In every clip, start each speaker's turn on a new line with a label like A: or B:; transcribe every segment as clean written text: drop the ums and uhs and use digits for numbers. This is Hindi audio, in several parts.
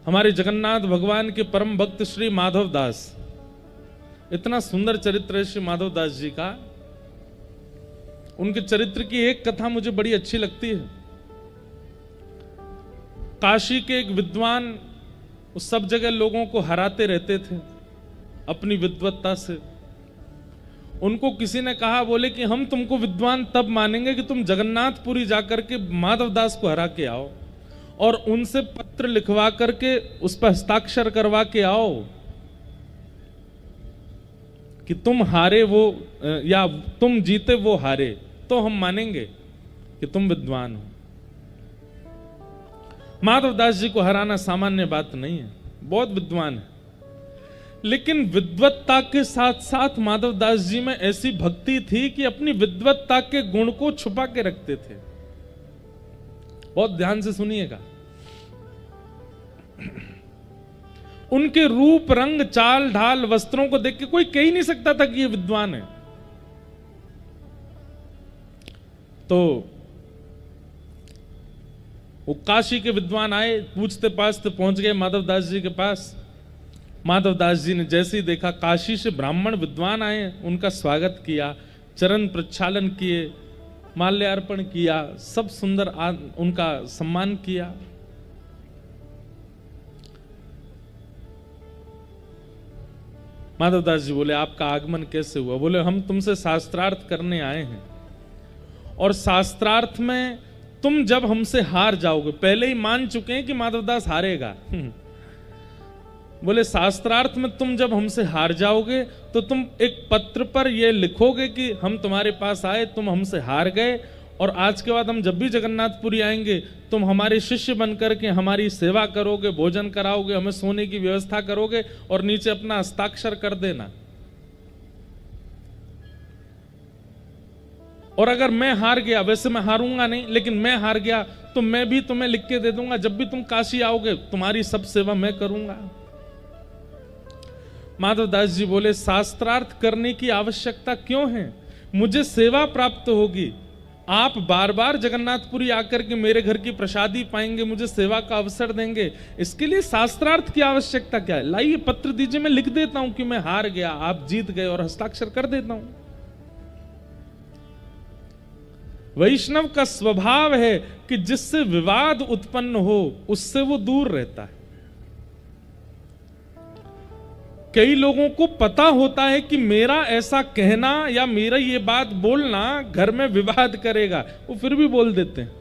A: हमारे जगन्नाथ भगवान के परम भक्त श्री माधव दास, इतना सुंदर चरित्र है श्री माधव दास जी का। उनके चरित्र की एक कथा मुझे बड़ी अच्छी लगती है। काशी के एक विद्वान उस सब जगह लोगों को हराते रहते थे अपनी विद्वत्ता से। उनको किसी ने कहा, बोले कि हम तुमको विद्वान तब मानेंगे कि तुम जगन्नाथपुरी जाकर के माधव दास को हरा के आओ और उनसे पत्र लिखवा करके उस पर हस्ताक्षर करवा के आओ कि तुम हारे वो या तुम जीते वो हारे, तो हम मानेंगे कि तुम विद्वान हो। माधव दास जी को हराना सामान्य बात नहीं है, बहुत विद्वान है। लेकिन विद्वत्ता के साथ साथ माधव दास जी में ऐसी भक्ति थी कि अपनी विद्वत्ता के गुण को छुपा के रखते थे। बहुत ध्यान से सुनिएगा। उनके रूप, रंग, चाल ढाल, वस्त्रों को देख के कोई कह ही नहीं सकता था कि ये विद्वान है। तो वो काशी के विद्वान आए, पूछते पाछते पहुंच गए माधव दास जी के पास। माधव दास जी ने जैसे ही देखा काशी से ब्राह्मण विद्वान आए, उनका स्वागत किया, चरण प्रक्षालन किए, माल्यार्पण किया, सब सुंदर उनका सम्मान किया। माधव दास जी बोले, आपका आगमन कैसे हुआ? बोले, हम तुमसे शास्त्रार्थ करने आए हैं और शास्त्रार्थ में तुम जब हमसे हार जाओगे, पहले ही मान चुके हैं कि माधव दास हारेगा। बोले, शास्त्रार्थ में तुम जब हमसे हार जाओगे तो तुम एक पत्र पर यह लिखोगे कि हम तुम्हारे पास आए, तुम हमसे हार गए, और आज के बाद हम जब भी जगन्नाथपुरी आएंगे तुम हमारे शिष्य बनकर के हमारी सेवा करोगे, भोजन कराओगे, हमें सोने की व्यवस्था करोगे और नीचे अपना हस्ताक्षर कर देना। और अगर मैं हार गया, वैसे मैं हारूंगा नहीं, लेकिन मैं हार गया तो मैं भी तुम्हें लिख के दे दूंगा, जब भी तुम काशी आओगे तुम्हारी सब सेवा मैं करूंगा। माधव दास जी बोले, शास्त्रार्थ करने की आवश्यकता क्यों है? मुझे सेवा प्राप्त होगी, आप बार बार जगन्नाथपुरी आकर के मेरे घर की प्रसादी पाएंगे, मुझे सेवा का अवसर देंगे, इसके लिए शास्त्रार्थ की आवश्यकता क्या है? लाइए पत्र दीजिए, मैं लिख देता हूं कि मैं हार गया, आप जीत गए, और हस्ताक्षर कर देता हूं। वैष्णव का स्वभाव है कि जिससे विवाद उत्पन्न हो उससे वो दूर रहता है। कई लोगों को पता होता है कि मेरा ऐसा कहना या मेरा ये बात बोलना घर में विवाद करेगा, वो फिर भी बोल देते हैं।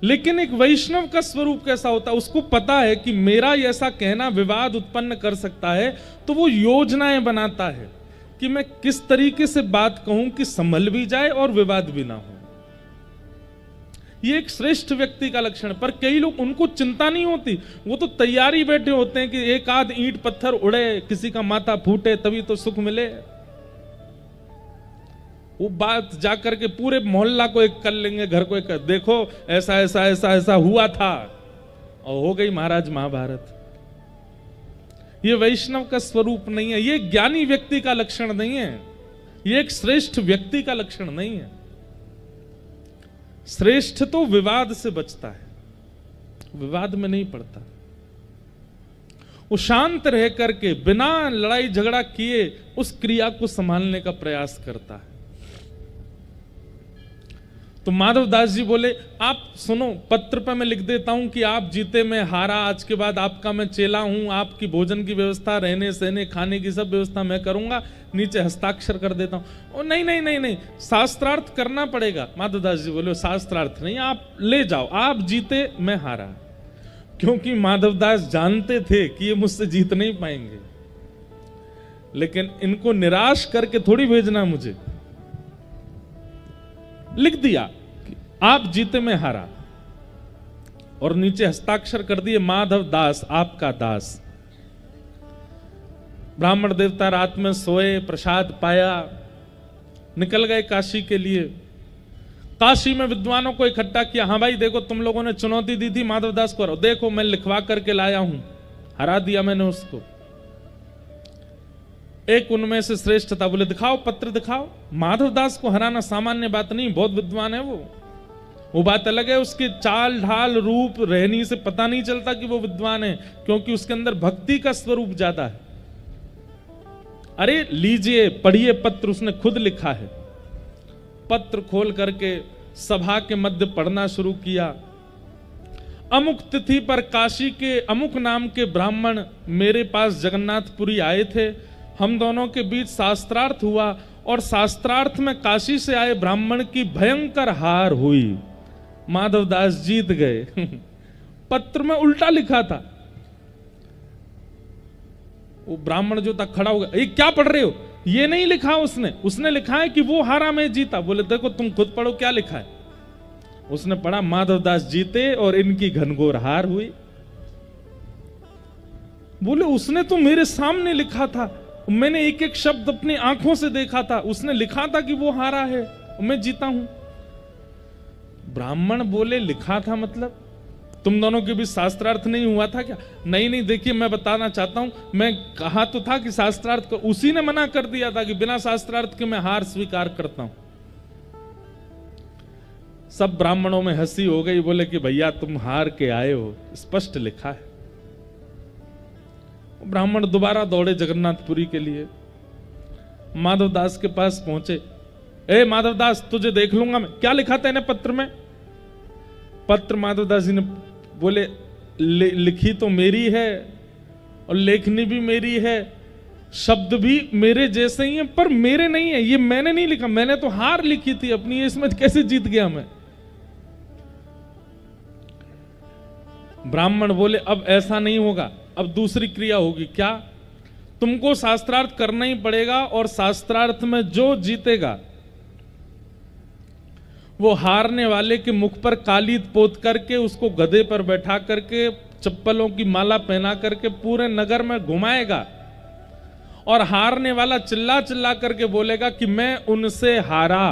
A: लेकिन एक वैष्णव का स्वरूप कैसा होता है? उसको पता है कि मेरा ऐसा कहना विवाद उत्पन्न कर सकता है, तो वो योजनाएं बनाता है कि मैं किस तरीके से बात कहूं कि संभल भी जाए और विवाद भी ना हो। ये एक श्रेष्ठ व्यक्ति का लक्षण है। पर कई लोग, उनको चिंता नहीं होती, वो तो तैयारी बैठे होते हैं कि एक आध ईंट पत्थर उड़े, किसी का माथा फूटे, तभी तो सुख मिले। वो बात जाकर के पूरे मोहल्ला को एक कर लेंगे, घर को एक कर, देखो ऐसा ऐसा ऐसा ऐसा हुआ था, और हो गई महाराज महाभारत। ये वैष्णव का स्वरूप नहीं है, ये ज्ञानी व्यक्ति का लक्षण नहीं है, ये एक श्रेष्ठ व्यक्ति का लक्षण नहीं है। श्रेष्ठ तो विवाद से बचता है, विवाद में नहीं पड़ता। वो शांत रह करके बिना लड़ाई झगड़ा किए उस क्रिया को संभालने का प्रयास करता है। तो माधव दास जी बोले, आप सुनो, पत्र पे मैं लिख देता हूं कि आप जीते, मैं हारा, आज के बाद आपका मैं चेला हूं, आपकी भोजन की व्यवस्था, रहने सहने खाने की सब व्यवस्था मैं करूंगा, नीचे हस्ताक्षर कर देता हूं। नहीं नहीं नहीं नहीं, शास्त्रार्थ करना पड़ेगा। माधव दास जी बोले, शास्त्रार्थ नहीं, आप ले जाओ, आप जीते मैं हारा। क्योंकि माधव दास जानते थे कि ये मुझसे जीत नहीं पाएंगे, लेकिन इनको निराश करके थोड़ी भेजना मुझे। लिख दिया कि आप जीते मैं हारा, और नीचे हस्ताक्षर कर दिए, माधव दास आपका दास। ब्राह्मण देवता रात में सोए, प्रसाद पाया, निकल गए काशी के लिए। काशी में विद्वानों को इकट्ठा किया, हाँ भाई देखो, तुम लोगों ने चुनौती दी थी माधव दास को, देखो मैं लिखवा करके लाया हूं, हरा दिया मैंने उसको। एक उनमें से श्रेष्ठ था, बोले दिखाओ पत्र दिखाओ। माधव दास को हराना सामान्य बात नहीं, बहुत विद्वान है वो वो बात अलग है, उसके चाल ढाल रूप रहनी से पता नहीं चलता कि वो विद्वान है, क्योंकि उसके अंदर भक्ति का स्वरूप ज्यादा है। अरे लीजिए पढ़िए पत्र, उसने खुद लिखा है। पत्र खोल करके सभा के मध्य पढ़ना शुरू किया। अमुक तिथि पर काशी के अमुक नाम के ब्राह्मण मेरे पास जगन्नाथपुरी आए थे। हम दोनों के बीच शास्त्रार्थ हुआ और शास्त्रार्थ में काशी से आए ब्राह्मण की भयंकर हार हुई। माधवदास जीत गए। पत्र में उल्टा लिखा था। वो ब्राह्मण जो था खड़ा हो गया, ये क्या पढ़ रहे हो? ये नहीं लिखा उसने लिखा है कि वो हारा मैं जीता। बोले देखो तुम खुद पढ़ो क्या लिखा है। उसने पढ़ा माधवदास जीते और इनकी घनघोर हार हुई। बोले उसने तो मेरे सामने लिखा था, मैंने एक एक शब्द अपनी आंखों से देखा था, उसने लिखा था कि वो हारा है और मैं जीता हूं। ब्राह्मण बोले लिखा था मतलब तुम दोनों के बीच शास्त्रार्थ नहीं हुआ था क्या? नहीं देखिए मैं बताना चाहता हूं, मैं कहा तो था कि शास्त्रार्थ को, उसी ने मना कर दिया था कि बिना शास्त्रार्थ के मैं हार स्वीकार करता हूं। सब ब्राह्मणों में हंसी हो गई। बोले कि भैया तुम हार के आए हो, स्पष्ट लिखा है। ब्राह्मण दोबारा दौड़े जगन्नाथपुरी के लिए। माधवदास के पास पहुंचे। ए माधवदास तुझे देख लूंगा मैं, क्या लिखा था इन्हें पत्र में? पत्र माधवदास जी ने बोले लिखी तो मेरी है और लेखनी भी मेरी है, शब्द भी मेरे जैसे ही हैं, पर मेरे नहीं है, ये मैंने नहीं लिखा, मैंने तो हार लिखी थी अपनी, इसमें कैसे जीत गया मैं? ब्राह्मण बोले अब ऐसा नहीं होगा, अब दूसरी क्रिया होगी। क्या? तुमको शास्त्रार्थ करना ही पड़ेगा और शास्त्रार्थ में जो जीतेगा वो हारने वाले के मुख पर कालीत पोत करके, उसको गधे पर बैठा करके, चप्पलों की माला पहना करके पूरे नगर में घुमाएगा और हारने वाला चिल्ला चिल्ला करके बोलेगा कि मैं उनसे हारा,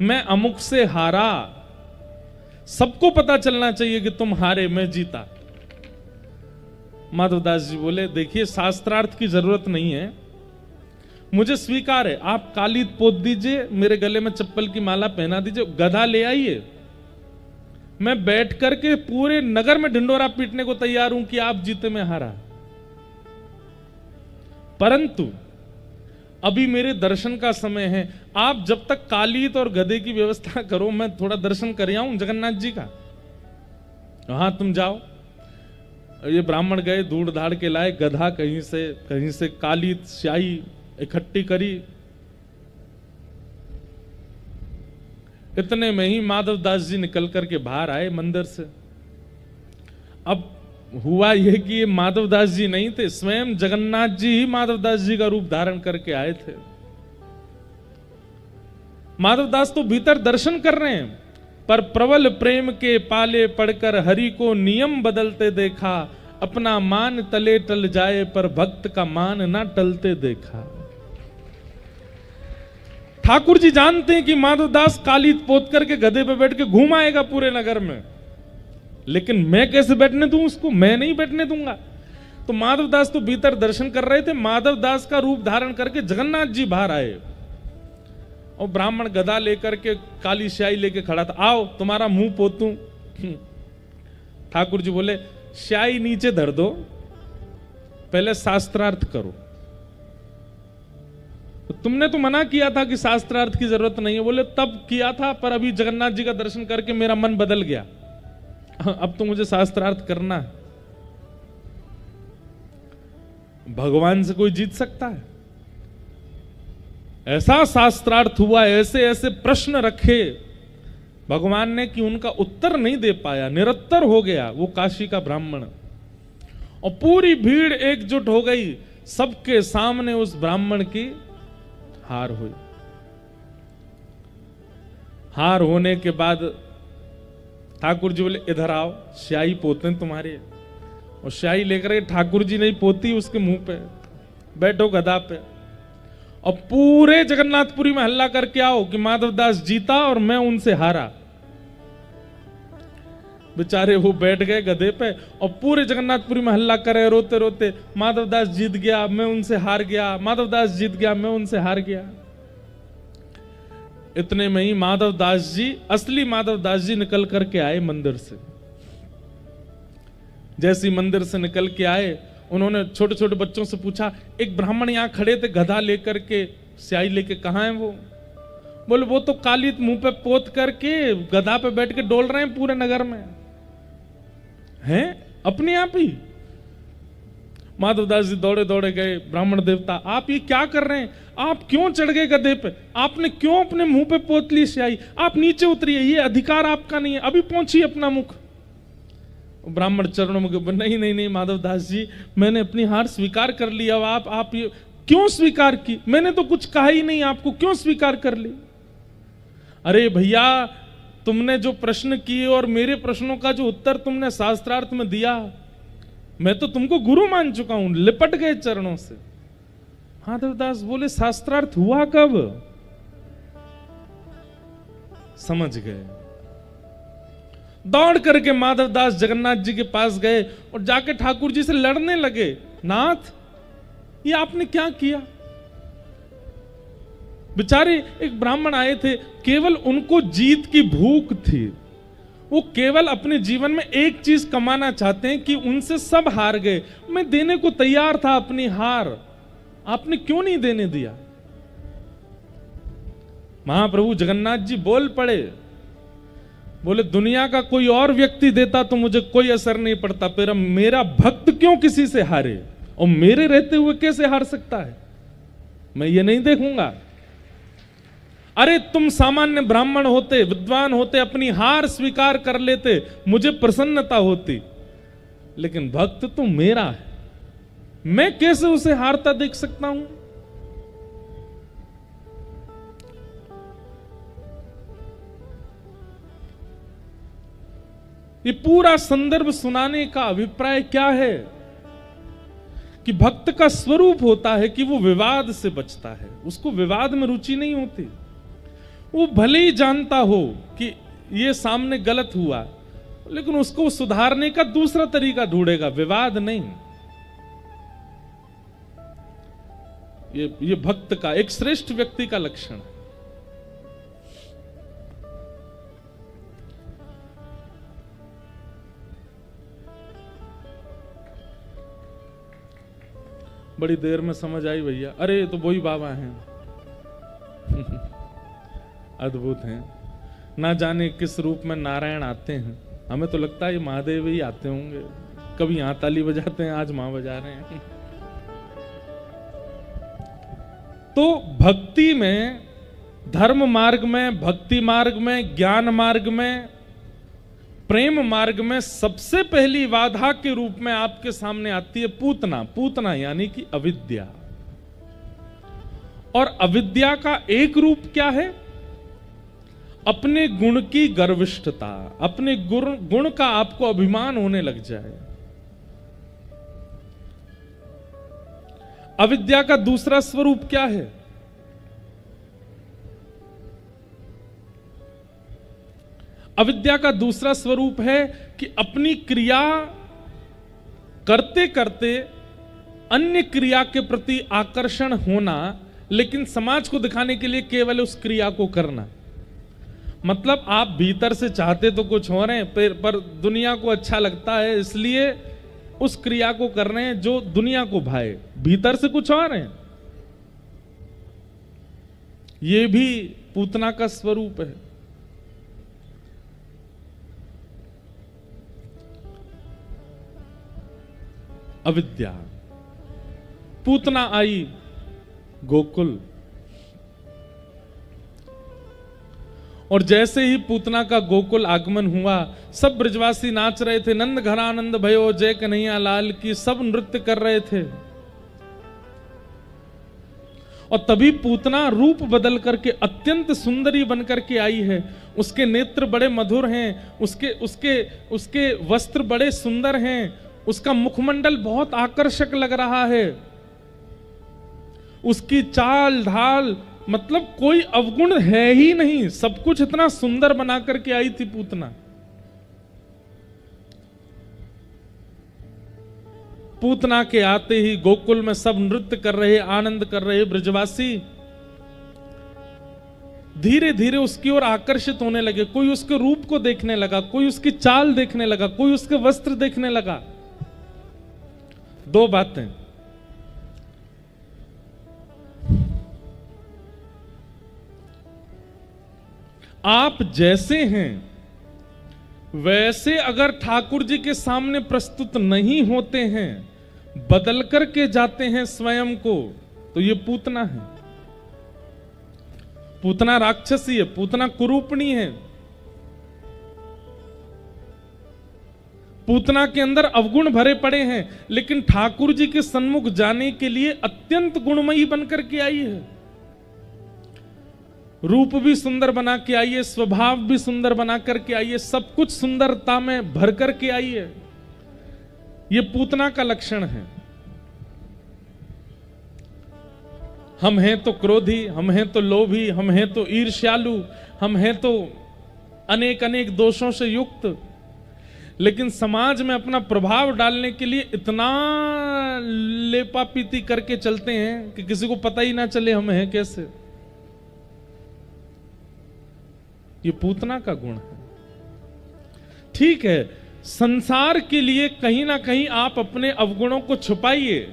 A: मैं अमुक से हारा। सबको पता चलना चाहिए कि तुम हारे, मैं जीता। माधवदास जी बोले देखिए शास्त्रार्थ की जरूरत नहीं है, मुझे स्वीकार है, आप कालीत पोत दीजिए, मेरे गले में चप्पल की माला पहना दीजिए, गधा ले आइए, मैं बैठ करके पूरे नगर में ढिंडोरा पीटने को तैयार हूं कि आप जीते मैं हारा। परंतु अभी मेरे दर्शन का समय है, आप जब तक कालीत और गधे की व्यवस्था करो, मैं थोड़ा दर्शन कर आऊं जगन्नाथ जी का। हाँ तुम जाओ। ये ब्राह्मण गए, धूड़ धाड़ के लाए गधा, कहीं से कालीत स्याही इकट्ठी करी। इतने में ही माधवदास जी निकल करके बाहर आए मंदिर से। अब हुआ यह कि ये माधवदास जी नहीं थे, स्वयं जगन्नाथ जी ही माधवदास जी का रूप धारण करके आए थे। माधवदास तो भीतर दर्शन कर रहे हैं, पर प्रबल प्रेम के पाले पड़कर हरि को नियम बदलते देखा, अपना मान तले टल जाए पर भक्त का मान ना टलते देखा। ठाकुर जी जानते हैं कि माधवदास कालीत पोत करके गधे पे बैठ के घूम आएगा पूरे नगर में, लेकिन मैं कैसे बैठने दूं उसको? मैं नहीं बैठने दूंगा। तो माधवदास तो भीतर दर्शन कर रहे थे, माधवदास का रूप धारण करके जगन्नाथ जी बाहर आए और ब्राह्मण गधा लेकर के काली स्याही लेके खड़ा था। आओ तुम्हारा मुंह पोतूं। ठाकुर जी बोले स्याही नीचे धर दो, पहले शास्त्रार्थ करो। तो तुमने तो मना किया था कि शास्त्रार्थ की जरूरत नहीं है। बोले तब किया था, पर अभी जगन्नाथ जी का दर्शन करके मेरा मन बदल गया, अब तो मुझे शास्त्रार्थ करना है। भगवान से कोई जीत सकता है? ऐसा शास्त्रार्थ हुआ, ऐसे ऐसे प्रश्न रखे भगवान ने कि उनका उत्तर नहीं दे पाया, निरुत्तर हो गया वो काशी का ब्राह्मण। और पूरी भीड़ एकजुट हो गई, सबके सामने उस ब्राह्मण की हार हुई। हार होने के बाद ठाकुर जी बोले इधर आओ, स्याही पोते तुम्हारे। और स्याही लेकर ठाकुर जी ने पोती उसके मुंह पे, बैठो गधा पे, और पूरे जगन्नाथपुरी में हल्ला करके आओ कि माधवदास जीता और मैं उनसे हारा। बेचारे वो बैठ गए गधे पे और पूरे जगन्नाथपुरी में हल्ला करे रोते रोते, माधवदास जीत गया, मैं उनसे हार गया, माधवदास जीत गया, मैं उनसे हार गया। इतने में ही माधव दास जी, असली माधव दास जी निकल करके आए मंदिर से। जैसे ही मंदिर से निकल के आए, उन्होंने छोटे छोटे बच्चों से पूछा, एक ब्राह्मण यहां खड़े थे गधा लेकर के, स्याही लेके, कहां है वो? बोले वो तो काली मुंह पे पोत करके गधा पे बैठ के डोल रहे हैं पूरे नगर में। हैं अपने आप ही? माधवदास जी दौड़े दौड़े गए, ब्राह्मण देवता आप ये क्या कर रहे हैं? आप क्यों चढ़ गए गधे पे? आपने क्यों अपने मुंह पे पोत ली स्याही? आप नीचे उतरिए, ये अधिकार आपका नहीं है, अभी पहुंचिए अपना मुख। ब्राह्मण चरणों में, नहीं नहीं नहीं माधवदास जी, मैंने अपनी हार स्वीकार कर ली। अब आप ये क्यों स्वीकार की? मैंने तो कुछ कहा ही नहीं आपको, क्यों स्वीकार कर ली? अरे भैया, तुमने जो प्रश्न किए और मेरे प्रश्नों का जो उत्तर तुमने शास्त्रार्थ में दिया, मैं तो तुमको गुरु मान चुका हूं। लिपट गए चरणों से। माधवदास बोले शास्त्रार्थ हुआ कब? समझ गए। दौड़ करके माधवदास जगन्नाथ जी के पास गए और जाके ठाकुर जी से लड़ने लगे, नाथ ये आपने क्या किया? बेचारे एक ब्राह्मण आए थे, केवल उनको जीत की भूख थी। वो केवल अपने जीवन में एक चीज कमाना चाहते हैं कि उनसे सब हार गए, मैं देने को तैयार था अपनी हार, आपने क्यों नहीं देने दिया? महाप्रभु जगन्नाथ जी बोल पड़े, बोले दुनिया का कोई और व्यक्ति देता तो मुझे कोई असर नहीं पड़ता, पर मेरा भक्त क्यों किसी से हारे, और मेरे रहते हुए कैसे हार सकता है? मैं ये नहीं देखूंगा। अरे तुम सामान्य ब्राह्मण होते, विद्वान होते, अपनी हार स्वीकार कर लेते, मुझे प्रसन्नता होती, लेकिन भक्त तो मेरा है, मैं कैसे उसे हारता देख सकता हूं? ये पूरा संदर्भ सुनाने का अभिप्राय क्या है कि भक्त का स्वरूप होता है कि वो विवाद से बचता है, उसको विवाद में रुचि नहीं होती। वो भले ही जानता हो कि ये सामने गलत हुआ, लेकिन उसको सुधारने का दूसरा तरीका ढूंढेगा, विवाद नहीं। ये भक्त का, एक श्रेष्ठ व्यक्ति का लक्षण है। बड़ी देर में समझ आई भैया, अरे ये तो वही बाबा हैं। अद्भुत हैं, ना जाने किस रूप में नारायण आते हैं, हमें तो लगता है ये महादेव ही आते होंगे। कभी यहां ताली बजाते हैं, आज वहां बजा रहे हैं। तो भक्ति में, धर्म मार्ग में, भक्ति मार्ग में, ज्ञान मार्ग में, प्रेम मार्ग में सबसे पहली बाधा के रूप में आपके सामने आती है पूतना। पूतना यानी कि अविद्या। और अविद्या का एक रूप क्या है? अपने गुण की गर्विष्ठता, अपने गुण का आपको अभिमान होने लग जाए। अविद्या का दूसरा स्वरूप क्या है? अविद्या का दूसरा स्वरूप है कि अपनी क्रिया करते करते अन्य क्रिया के प्रति आकर्षण होना, लेकिन समाज को दिखाने के लिए केवल उस क्रिया को करना। मतलब आप भीतर से चाहते तो कुछ हो रहे हैं, पर दुनिया को अच्छा लगता है इसलिए उस क्रिया को कर रहे हैं जो दुनिया को भाए, भीतर से कुछ और है। ये भी पूतना का स्वरूप है। अविद्या। पूतना आई गोकुल, और जैसे ही पूतना का गोकुल आगमन हुआ, सब ब्रजवासी नाच रहे थे, नंद घर आनंद भयो जय कन्हैया लाल की, सब नृत्य कर रहे थे। और तभी पूतना रूप बदल करके अत्यंत सुंदरी बनकर के आई है। उसके नेत्र बड़े मधुर हैं, उसके वस्त्र बड़े सुंदर हैं, उसका मुखमंडल बहुत आकर्षक लग रहा है, उसकी चाल ढाल मतलब कोई अवगुण है ही नहीं, सब कुछ इतना सुंदर बना करके आई थी पूतना। पूतना के आते ही गोकुल में सब नृत्य कर रहे, आनंद कर रहे ब्रजवासी। धीरे धीरे उसकी ओर आकर्षित होने लगे। कोई उसके रूप को देखने लगा, कोई उसकी चाल देखने लगा, कोई उसके वस्त्र देखने लगा। दो बातें, आप जैसे हैं वैसे अगर ठाकुर जी के सामने प्रस्तुत नहीं होते हैं, बदल करके जाते हैं स्वयं को, तो ये पूतना है। पूतना राक्षसी है, पूतना कुरूपणी है। पूतना के अंदर अवगुण भरे पड़े हैं, लेकिन ठाकुर जी के सन्मुख जाने के लिए अत्यंत गुणमयी बनकर के आई है। रूप भी सुंदर बना के आई है, स्वभाव भी सुंदर बना करके आई है, सब कुछ सुंदरता में भर करके आई है। ये पूतना का लक्षण है। हम हैं तो क्रोधी, हम हैं तो लोभी, हम हैं तो ईर्ष्यालु, हम हैं तो अनेक अनेक दोषों से युक्त, लेकिन समाज में अपना प्रभाव डालने के लिए इतना लेपापीती करके चलते हैं कि किसी को पता ही ना चले हम हैं कैसे। ये पूतना का गुण है। ठीक है, संसार के लिए कहीं ना कहीं आप अपने अवगुणों को छुपाइए,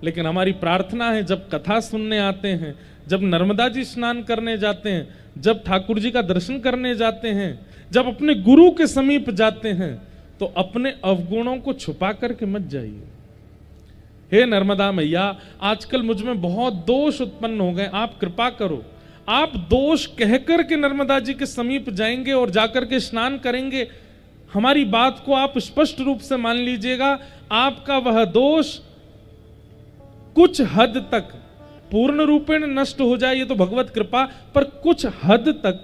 A: लेकिन हमारी प्रार्थना है जब कथा सुनने आते हैं, जब नर्मदा जी स्नान करने जाते हैं, जब ठाकुर जी का दर्शन करने जाते हैं, जब अपने गुरु के समीप जाते हैं, तो अपने अवगुणों को छुपा करके मत जाइए। हे नर्मदा मैया, आजकल मुझ में बहुत दोष उत्पन्न हो गए, आप कृपा करो। आप दोष कहकर के नर्मदा जी के समीप जाएंगे और जाकर के स्नान करेंगे, हमारी बात को आप स्पष्ट रूप से मान लीजिएगा, आपका वह दोष कुछ हद तक, पूर्ण रूपेण नष्ट हो जाए ये तो भगवत कृपा, पर कुछ हद तक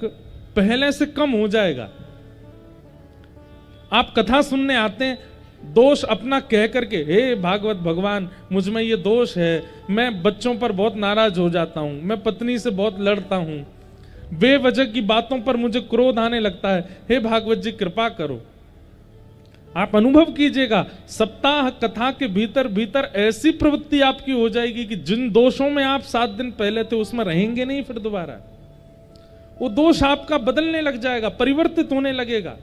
A: पहले से कम हो जाएगा। आप कथा सुनने आते हैं, दोष अपना कह करके, हे भागवत भगवान मुझ में ये दोष है, मैं बच्चों पर बहुत नाराज हो जाता हूं, मैं पत्नी से बहुत लड़ता हूं, बेवजह की बातों पर मुझे क्रोध आने लगता है, हे भागवत जी कृपा करो। आप अनुभव कीजिएगा, सप्ताह कथा के भीतर भीतर ऐसी प्रवृत्ति आपकी हो जाएगी कि जिन दोषों में आप 7 दिन पहले थे उसमें रहेंगे नहीं फिर दोबारा। वो दोष आपका बदलने लग जाएगा, परिवर्तित होने लगेगा।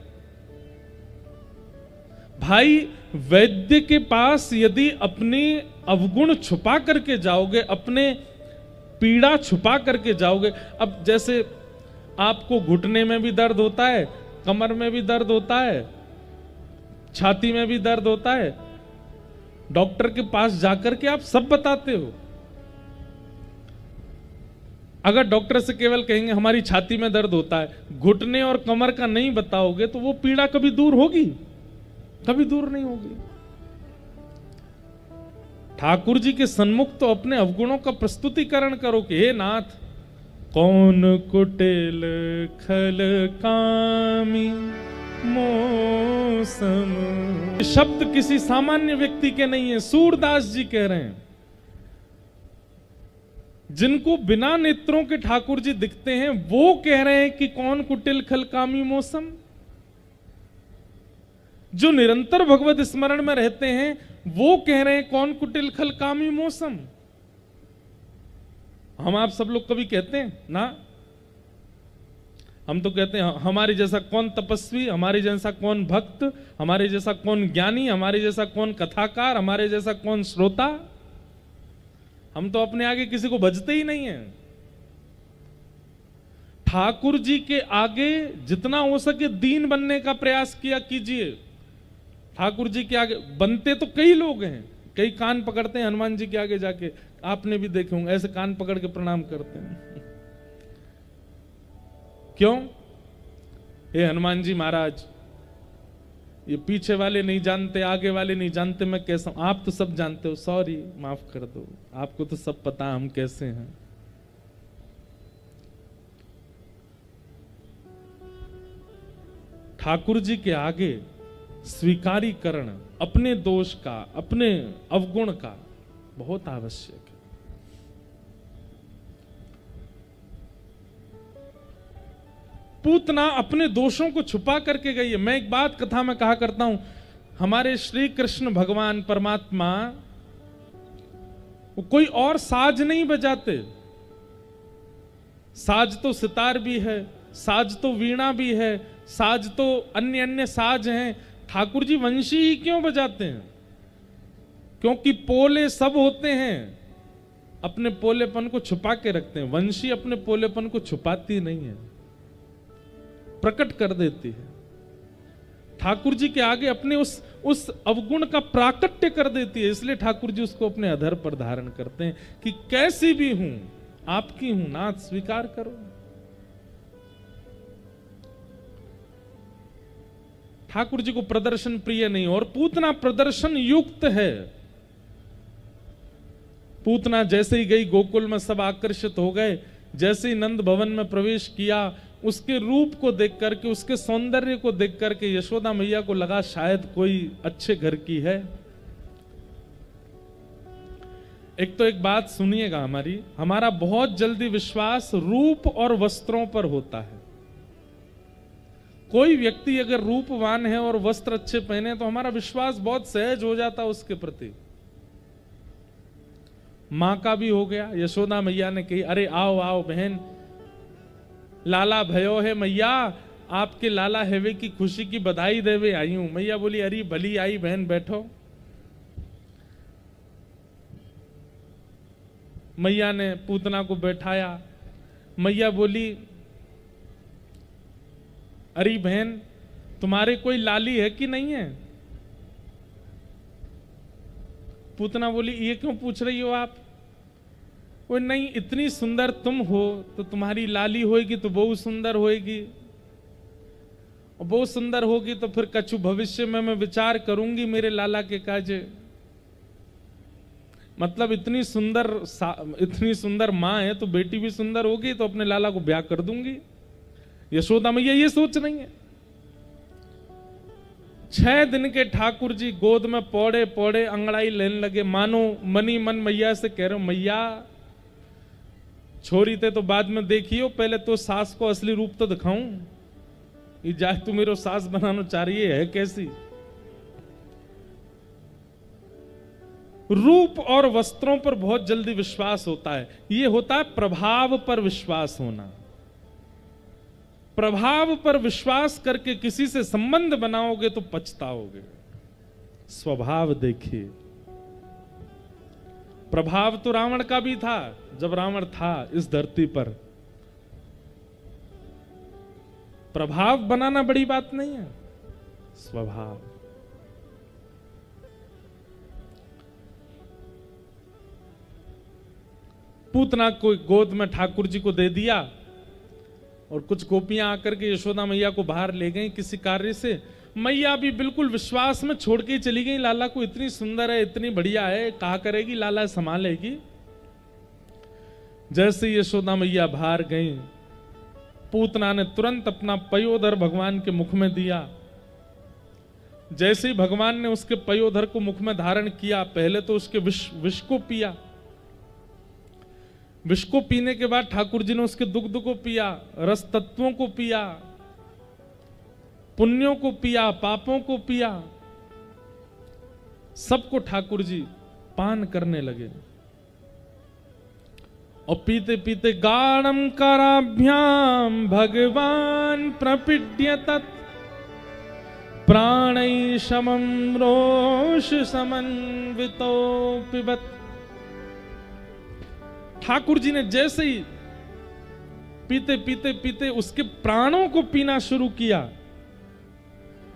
A: भाई, वैद्य के पास यदि अपने अवगुण छुपा करके जाओगे, अपने पीड़ा छुपा करके जाओगे, अब जैसे आपको घुटने में भी दर्द होता है, कमर में भी दर्द होता है, छाती में भी दर्द होता है, डॉक्टर के पास जाकर के आप सब बताते हो। अगर डॉक्टर से केवल कहेंगे हमारी छाती में दर्द होता है, घुटने और कमर का नहीं बताओगे, तो वो पीड़ा कभी दूर होगी? कभी दूर नहीं होगी। ठाकुर जी के सन्मुख तो अपने अवगुणों का प्रस्तुतिकरण करो कि हे नाथ, कौन कुटिल खल कामी मौसम। शब्द किसी सामान्य व्यक्ति के नहीं है, सूरदास जी कह रहे हैं, जिनको बिना नेत्रों के ठाकुर जी दिखते हैं, वो कह रहे हैं कि कौन कुटिल खल कामी मौसम। जो निरंतर भगवत स्मरण में रहते हैं वो कह रहे हैं कौन कुटिल खल कामी मौसम। हम आप सब लोग कभी कहते हैं ना? हम तो कहते हैं हमारे जैसा कौन तपस्वी, हमारे जैसा कौन भक्त, हमारे जैसा कौन ज्ञानी, हमारे जैसा कौन कथाकार, हमारे जैसा कौन श्रोता। हम तो अपने आगे किसी को भजते ही नहीं है। ठाकुर जी के आगे जितना हो सके दीन बनने का प्रयास किया कीजिए। ठाकुर जी के आगे बनते तो कई लोग हैं, कई कान पकड़ते हैं हनुमान जी के आगे जाके, आपने भी देखे होंगे, ऐसे कान पकड़ के प्रणाम करते हैं। क्यों? हे हनुमान जी महाराज, ये पीछे वाले नहीं जानते, आगे वाले नहीं जानते मैं कैसा हूं, आप तो सब जानते हो, सॉरी माफ कर दो, आपको तो सब पता हम कैसे हैं। ठाकुर जी के आगे स्वीकारीकरण अपने दोष का, अपने अवगुण का बहुत आवश्यक है। पूतना अपने दोषों को छुपा करके गई है। मैं एक बात कथा में कहा करता हूं, हमारे श्री कृष्ण भगवान परमात्मा वो कोई और साज नहीं बजाते, साज तो सितार भी है, साज तो वीणा भी है, साज तो अन्य अन्य साज हैं। ठाकुर जी वंशी ही क्यों बजाते हैं? क्योंकि पोले सब होते हैं, अपने पोलेपन को छुपा के रखते हैं। वंशी अपने पोलेपन को छुपाती नहीं है, प्रकट कर देती है। ठाकुर जी के आगे अपने उस अवगुण का प्राकट्य कर देती है। इसलिए ठाकुर जी उसको अपने अधर पर धारण करते हैं कि कैसी भी हूं आपकी हूं, नाथ स्वीकार करो। ठाकुर जी को प्रदर्शन प्रिय नहीं, और पूतना प्रदर्शन युक्त है। पूतना जैसे ही गई गोकुल में सब आकर्षित हो गए। जैसे ही नंद भवन में प्रवेश किया, उसके रूप को देख करके, उसके सौंदर्य को देख करके यशोदा मैया को लगा शायद कोई अच्छे घर की है। एक तो एक बात सुनिएगा, हमारा बहुत जल्दी विश्वास रूप और वस्त्रों पर होता है। कोई व्यक्ति अगर रूपवान है और वस्त्र अच्छे पहने तो हमारा विश्वास बहुत सहज हो जाता है उसके प्रति। मां का भी हो गया। यशोदा मैया ने कही, अरे आओ आओ बहन, लाला भयो है मैया, आपके लाला हेवे की खुशी की बधाई देवे आई हूं। मैया बोली, अरे भली आई बहन, बैठो। मैया ने पूतना को बैठाया। मैया बोली, अरे बहन तुम्हारे कोई लाली है कि नहीं है? पूतना बोली, ये क्यों पूछ रही हो आप? वो नहीं, इतनी सुंदर तुम हो तो तुम्हारी लाली होएगी तो बहुत सुंदर होएगी, और बहुत सुंदर होगी तो फिर कछु भविष्य में मैं विचार करूंगी मेरे लाला के काजे। मतलब इतनी सुंदर मां है तो बेटी भी सुंदर होगी तो अपने लाला को ब्याह कर दूंगी। यशोदा मैया ये सोच रही है। 6 दिन के ठाकुर जी गोद में पौड़े पौड़े अंगड़ाई लेने लगे, मानो मनी मन मैया से कह रहे हो, मैया छोरी थे तो बाद में देखियो, पहले तो सास को असली रूप तो दिखाऊं। ये जाए तू मेरे सास बनाना चाह रही है कैसी? रूप और वस्त्रों पर बहुत जल्दी विश्वास होता है। ये होता है प्रभाव पर विश्वास होना। प्रभाव पर विश्वास करके किसी से संबंध बनाओगे तो पछताओगे। स्वभाव देखिए, प्रभाव तो रावण का भी था जब रावण था इस धरती पर। प्रभाव बनाना बड़ी बात नहीं है, स्वभाव। पूतना को गोद में ठाकुर जी को दे दिया, और कुछ गोपियां आकर के यशोदा मैया को बाहर ले गई किसी कार्य से। मैया भी बिल्कुल विश्वास में छोड़ के चली गई लाला को। इतनी सुंदर है, इतनी बढ़िया है, कहा करेगी लाला संभालेगी। जैसे यशोदा मैया बाहर गई, पूतना ने तुरंत अपना पयोधर भगवान के मुख में दिया। जैसे ही भगवान ने उसके पयोधर को मुख में धारण किया, पहले तो उसके विष को पिया। विष को पीने के बाद ठाकुर जी ने उसके दुग्ध को पिया, रस तत्वों को पिया, पुण्यों को पिया, पापों को पिया, सबको ठाकुर जी पान करने लगे। और पीते पीते गाढ़म कराभ्याम भगवान प्रपीड्य तत् प्राणै समं रोष समन्वितो पिबत। ठाकुर जी ने जैसे ही पीते पीते पीते उसके प्राणों को पीना शुरू किया,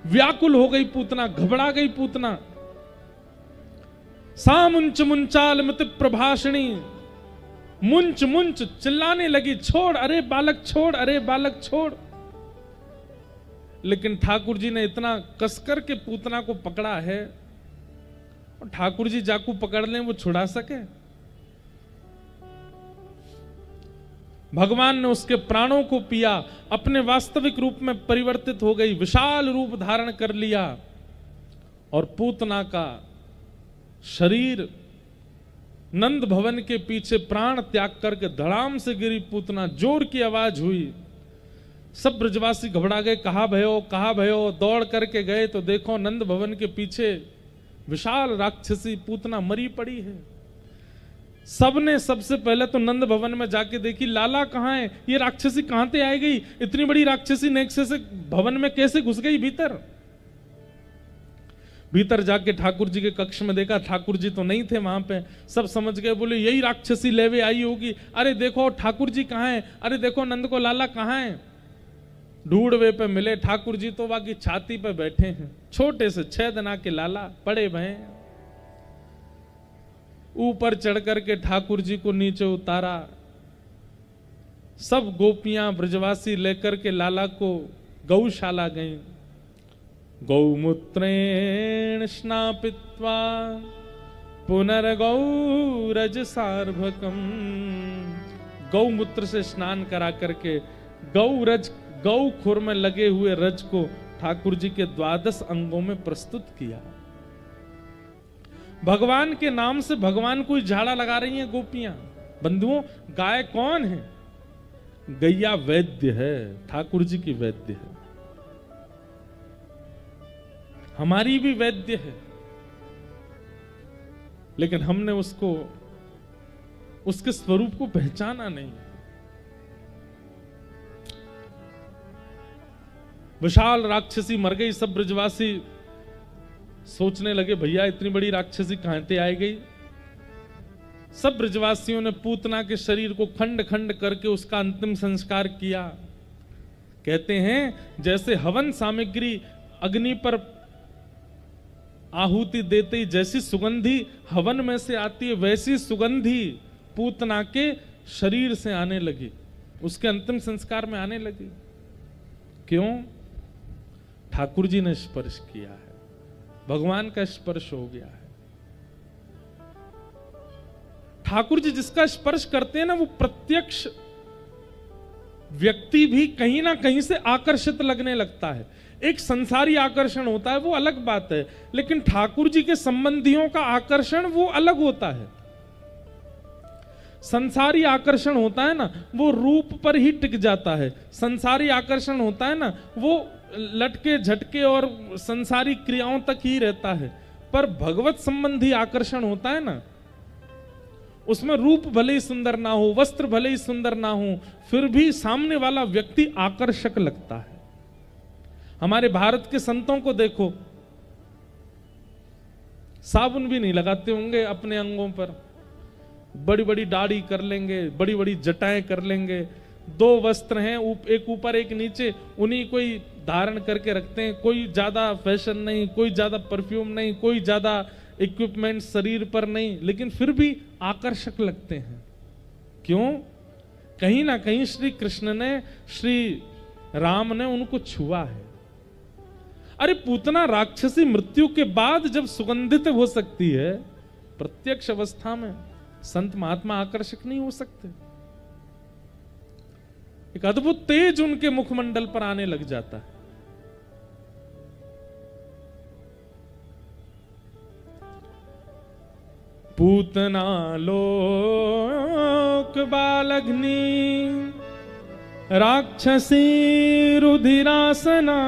A: व्याकुल हो गई पूतना, घबरा गई पूतना। सामुंच मुंचाल मत प्रभाषणी, मुंच मुंच चिल्लाने लगी, छोड़ अरे बालक छोड़, अरे बालक छोड़। लेकिन ठाकुर जी ने इतना कसकर के पूतना को पकड़ा है, और ठाकुर जी जाकू पकड़ लें वो छुड़ा सके? भगवान ने उसके प्राणों को पिया, अपने वास्तविक रूप में परिवर्तित हो गई, विशाल रूप धारण कर लिया, और पूतना का शरीर नंद भवन के पीछे प्राण त्याग करके धड़ाम से गिरी पूतना। जोर की आवाज हुई, सब ब्रजवासी घबरा गए, कहा भयो कहा भयो। दौड़ करके गए तो देखो नंद भवन के पीछे विशाल राक्षसी पूतना मरी पड़ी है। सबने सबसे पहले तो नंद भवन में जाके देखी, लाला कहाँ है, ये राक्षसी कहाँ से आ गई, इतनी बड़ी राक्षसी नेक्से से भवन में कैसे घुस गई भीतर। भीतर जाके ठाकुर जी के कक्ष में देखा, ठाकुर जी तो नहीं थे वहां पे। सब समझ गए, बोले यही राक्षसी लेवे आई होगी। अरे देखो ठाकुर जी कहाँ हैं, अरे देखो नंद को लाला कहाँ हैं। ढूंढवे पे मिले, ठाकुर जी तो बाकी छाती पे बैठे हैं, छोटे से 6 दिना के लाला पड़े भय। ऊपर चढ़ करके ठाकुर जी को नीचे उतारा। सब गोपियां ब्रजवासी लेकर के लाला को गौशाला गईं। गौमूत्रेण स्नापित्वा पुनर्गौरज सार्भकम। गौमूत्र से स्नान करा करके गौरज, गौ खुर में लगे हुए रज को ठाकुर जी के 12 अंगों में प्रस्तुत किया। भगवान के नाम से भगवान को झाड़ा लगा रही हैं गोपियां। बंधुओं, गाय कौन है? गैया वैद्य है, ठाकुर जी की वैद्य है, हमारी भी वैद्य है। लेकिन हमने उसको, उसके स्वरूप को पहचाना नहीं। विशाल राक्षसी मर गई। सब ब्रजवासी सोचने लगे भैया इतनी बड़ी राक्षसी कहां से आई गई। सब ब्रजवासियों ने पूतना के शरीर को खंड खंड करके उसका अंतिम संस्कार किया। कहते हैं जैसे हवन सामग्री अग्नि पर आहुति देते ही जैसी सुगंधी हवन में से आती है, वैसी सुगंधी पूतना के शरीर से आने लगी, उसके अंतिम संस्कार में आने लगी। क्यों? ठाकुर जी ने स्पर्श किया है, भगवान का स्पर्श हो गया है। ठाकुर जी जिसका स्पर्श करते हैं ना, वो प्रत्यक्ष व्यक्ति भी कहीं ना कहीं से आकर्षित लगने लगता है। एक संसारी आकर्षण होता है, वो अलग बात है, लेकिन ठाकुर जी के संबंधियों का आकर्षण वो अलग होता है। संसारी आकर्षण होता है ना, वो रूप पर ही टिक जाता है। संसारी आकर्षण होता है ना, वो लटके झटके और संसारी क्रियाओं तक ही रहता है। पर भगवत संबंधी आकर्षण होता है ना, उसमें रूप भले ही सुंदर ना हो, वस्त्र भले ही सुंदर ना हो, फिर भी सामने वाला व्यक्ति आकर्षक लगता है। हमारे भारत के संतों को देखो, साबुन भी नहीं लगाते होंगे अपने अंगों पर, बड़ी बड़ी दाढ़ी कर लेंगे, बड़ी बड़ी जटाएं कर लेंगे, 2 वस्त्र हैं, एक ऊपर एक नीचे, उन्हीं कोई धारण करके रखते हैं। कोई ज्यादा फैशन नहीं, कोई ज्यादा परफ्यूम नहीं, कोई ज्यादा इक्विपमेंट शरीर पर नहीं, लेकिन फिर भी आकर्षक लगते हैं। क्यों? कहीं ना कहीं श्री कृष्ण ने, श्री राम ने उनको छुआ है। अरे पूतना राक्षसी मृत्यु के बाद जब सुगंधित हो सकती है, प्रत्यक्ष अवस्था में संत महात्मा आकर्षक नहीं हो सकते। एक अद्भुत तेज उनके मुखमंडल पर आने लग जाता है। पूतना लोक बालग्नि राक्षसी रुधिरासना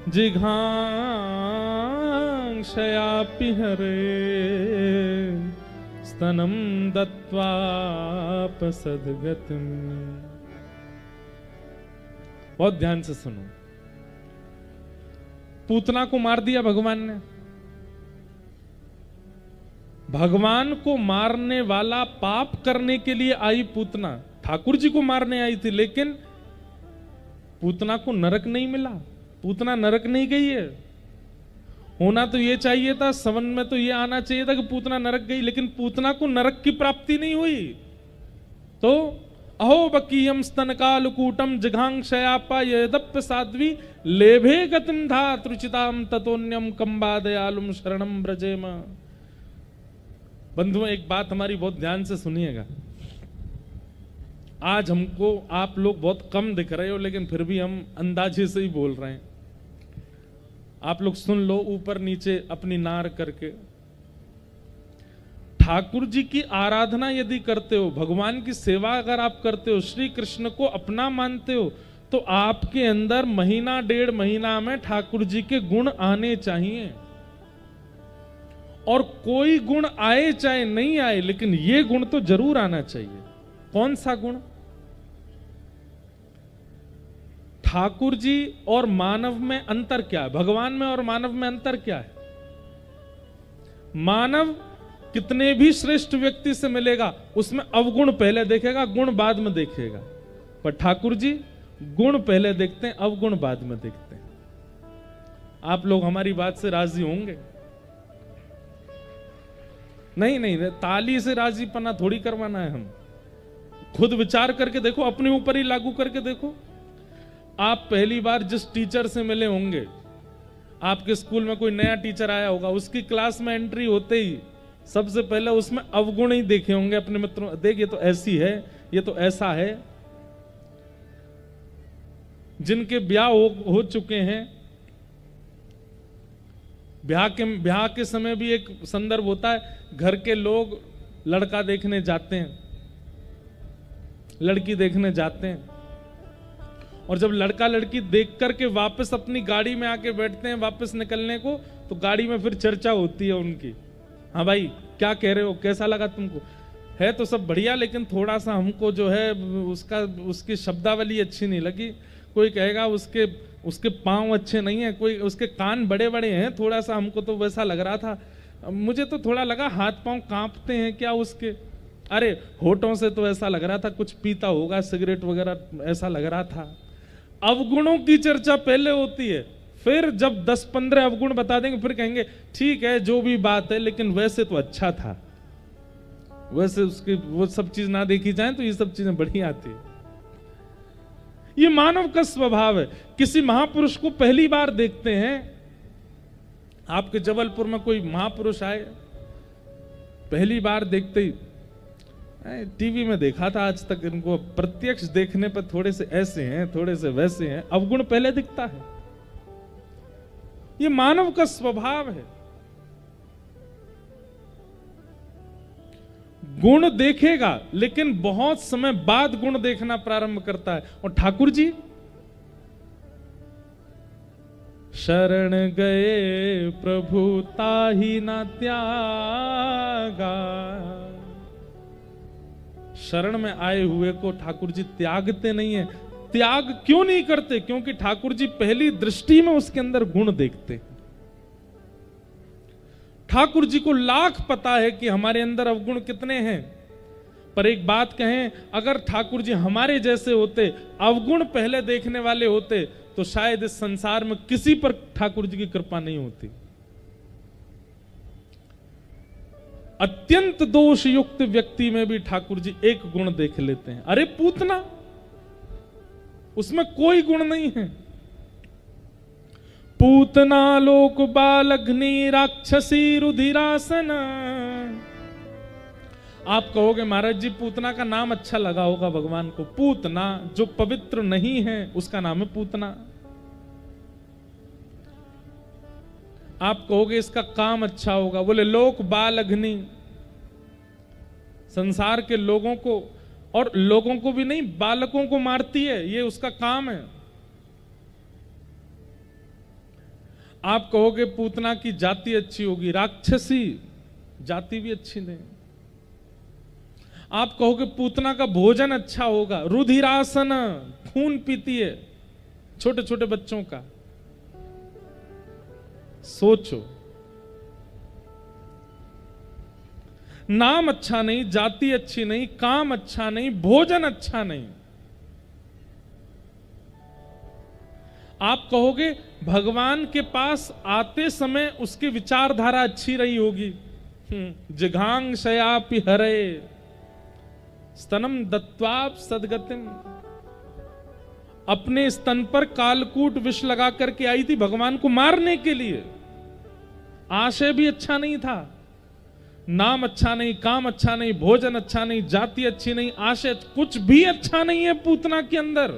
A: जिघांक्षयापि हरे स्तनम दत्वापसद्गतिम। बहुत ध्यान से सुनो। पूतना को मार दिया भगवान ने। भगवान को मारने वाला पाप करने के लिए आई पूतना, ठाकुर जी को मारने आई थी, लेकिन पूतना को नरक नहीं मिला। पूतना नरक नहीं गई है। होना तो ये चाहिए था, सवन में तो ये आना चाहिए था कि पूतना नरक गई, लेकिन पूतना को नरक की प्राप्ति नहीं हुई। तो अहो बकीयम स्तनकालकूटम जिघांक्षयापा यदप्य साध्वी लेभे गतिम धात रुचिताम ततोन्यम कंबादयालुम शरणम ब्रजेम। बंधुओं, एक बात हमारी बहुत ध्यान से सुनिएगा। आज हमको आप लोग बहुत कम दिख रहे हो, लेकिन फिर भी हम अंदाजे से ही बोल रहे हैं। आप लोग सुन लो ऊपर नीचे अपनी नार करके। ठाकुर जी की आराधना यदि करते हो, भगवान की सेवा अगर आप करते हो, श्री कृष्ण को अपना मानते हो, तो आपके अंदर महीना 1.5 महीना में ठाकुर जी के गुण आने चाहिए। और कोई गुण आए चाहे नहीं आए, लेकिन ये गुण तो जरूर आना चाहिए। कौन सा गुण? ठाकुर जी और मानव में अंतर क्या है? भगवान में और मानव में अंतर क्या है? मानव कितने भी श्रेष्ठ व्यक्ति से मिलेगा, उसमें अवगुण पहले देखेगा, गुण बाद में देखेगा। पर ठाकुर जी गुण पहले देखते हैं, अवगुण बाद में देखते हैं। आप लोग हमारी बात से राजी होंगे? नहीं नहीं, ताली से राजी पना थोड़ी करवाना है। हम खुद विचार करके देखो, अपने ऊपर ही लागू करके देखो। आप पहली बार जिस टीचर से मिले होंगे, आपके स्कूल में कोई नया टीचर आया होगा, उसकी क्लास में एंट्री होते ही सबसे पहले उसमें अवगुण ही देखे होंगे अपने मित्रों। देख, ये तो ऐसी है, ये तो ऐसा है। जिनके ब्याह हो चुके हैं, ब्याह के समय भी एक संदर्भ होता है, घर के लोग लड़का देखने जाते हैं, लड़की देखने जाते हैं, और जब लड़का लड़की देख करके वापस अपनी गाड़ी में आके बैठते हैं वापस निकलने को, तो गाड़ी में फिर चर्चा होती है उनकी। हाँ भाई, क्या कह रहे हो, कैसा लगा तुमको? है तो सब बढ़िया, लेकिन थोड़ा सा हमको जो है उसकी शब्दावली अच्छी नहीं लगी। कोई कहेगा उसके पांव अच्छे नहीं है, कोई उसके कान बड़े बड़े हैं, थोड़ा सा हमको तो वैसा लग रहा था, मुझे तो थोड़ा लगा हाथ पांव कांपते हैं क्या उसके। अरे होठों से तो ऐसा लग रहा था कुछ पीता होगा, सिगरेट वगैरह ऐसा लग रहा था। अवगुणों की चर्चा पहले होती है, फिर जब 10-15 अवगुण बता देंगे फिर कहेंगे ठीक है जो भी बात है, लेकिन वैसे तो अच्छा था। वैसे उसकी वो सब चीज ना देखी जाए तो ये सब चीजें बढ़िया आती है। ये मानव का स्वभाव है। किसी महापुरुष को पहली बार देखते हैं, आपके जबलपुर में कोई महापुरुष आए, पहली बार देखते ही, टीवी में देखा था, आज तक इनको प्रत्यक्ष देखने पर थोड़े से ऐसे हैं, थोड़े से वैसे हैं, अवगुण पहले दिखता है। ये मानव का स्वभाव है। गुण देखेगा, लेकिन बहुत समय बाद गुण देखना प्रारंभ करता है। और ठाकुर जी शरण गए प्रभु ताहि न त्यागा, शरण में आए हुए को ठाकुर जी त्यागते नहीं है। त्याग क्यों नहीं करते? क्योंकि ठाकुर जी पहली दृष्टि में उसके अंदर गुण देखते हैं। ठाकुर जी को लाख पता है कि हमारे अंदर अवगुण कितने हैं, पर एक बात कहें, अगर ठाकुर जी हमारे जैसे होते, अवगुण पहले देखने वाले होते, तो शायद इस संसार में किसी पर ठाकुर जी की कृपा नहीं होती। अत्यंत दोष युक्त व्यक्ति में भी ठाकुर जी एक गुण देख लेते हैं। अरे पूतना, उसमें कोई गुण नहीं है। पूतना लोक बालग्नि राक्षसी रुधिरासन। आप कहोगे महाराज जी पूतना का नाम अच्छा लगा होगा भगवान को। पूतना जो पवित्र नहीं है उसका नाम है पूतना। आप कहोगे इसका काम अच्छा होगा, बोले लोक बालग्नि, संसार के लोगों को, और लोगों को भी नहीं बालकों को मारती है, ये उसका काम है। आप कहोगे पूतना की जाति अच्छी होगी, राक्षसी जाति भी अच्छी नहीं। आप कहोगे पूतना का भोजन अच्छा होगा, रुधिरासन, खून पीती है छोटे छोटे बच्चों का। सोचो, नाम अच्छा नहीं, जाति अच्छी नहीं, काम अच्छा नहीं, भोजन अच्छा नहीं। आप कहोगे भगवान के पास आते समय उसकी विचारधारा अच्छी रही होगी। जिघांग शयापि हरे स्तनम दत्वाप सदगतिम, अपने स्तन पर कालकूट विष लगा करके आई थी भगवान को मारने के लिए। आशय भी अच्छा नहीं था, नाम अच्छा नहीं, काम अच्छा नहीं, भोजन अच्छा नहीं, जाति अच्छी नहीं, आशय कुछ भी अच्छा नहीं है पूतना के अंदर।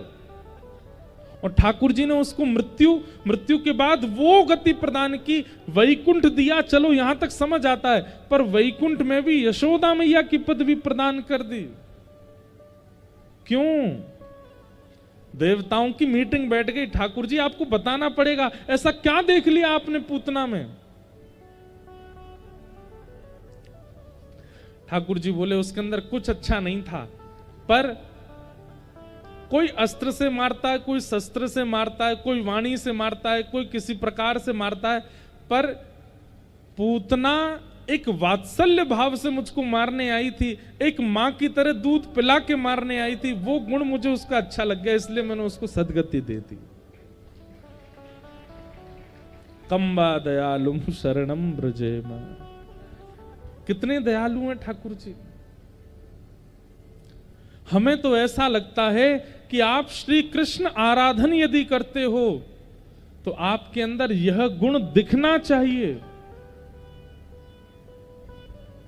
A: और ठाकुर जी ने उसको मृत्यु के बाद वो गति प्रदान की, वैकुंठ दिया, चलो यहां तक समझ आता है, पर वैकुंठ में भी यशोदा मैया की पदवी प्रदान कर दी। क्यों? देवताओं की मीटिंग बैठ गई, ठाकुर जी आपको बताना पड़ेगा, ऐसा क्या देख लिया आपने पूतना में? ठाकुर जी बोले उसके अंदर कुछ अच्छा नहीं था, पर कोई अस्त्र से मारता है, कोई शस्त्र से मारता है, कोई वाणी से मारता है, कोई किसी प्रकार से मारता है, पर पूतना एक वात्सल्य भाव से मुझको मारने आई थी, एक मां की तरह दूध पिला के मारने आई थी। वो गुण मुझे उसका अच्छा लग गया, इसलिए मैंने उसको सदगति दे दी। कंबा दयालुम शरणम ब्रजेम। कितने दयालु हैं ठाकुर जी। हमें तो ऐसा लगता है कि आप श्री कृष्ण आराधन यदि करते हो तो आपके अंदर यह गुण दिखना चाहिए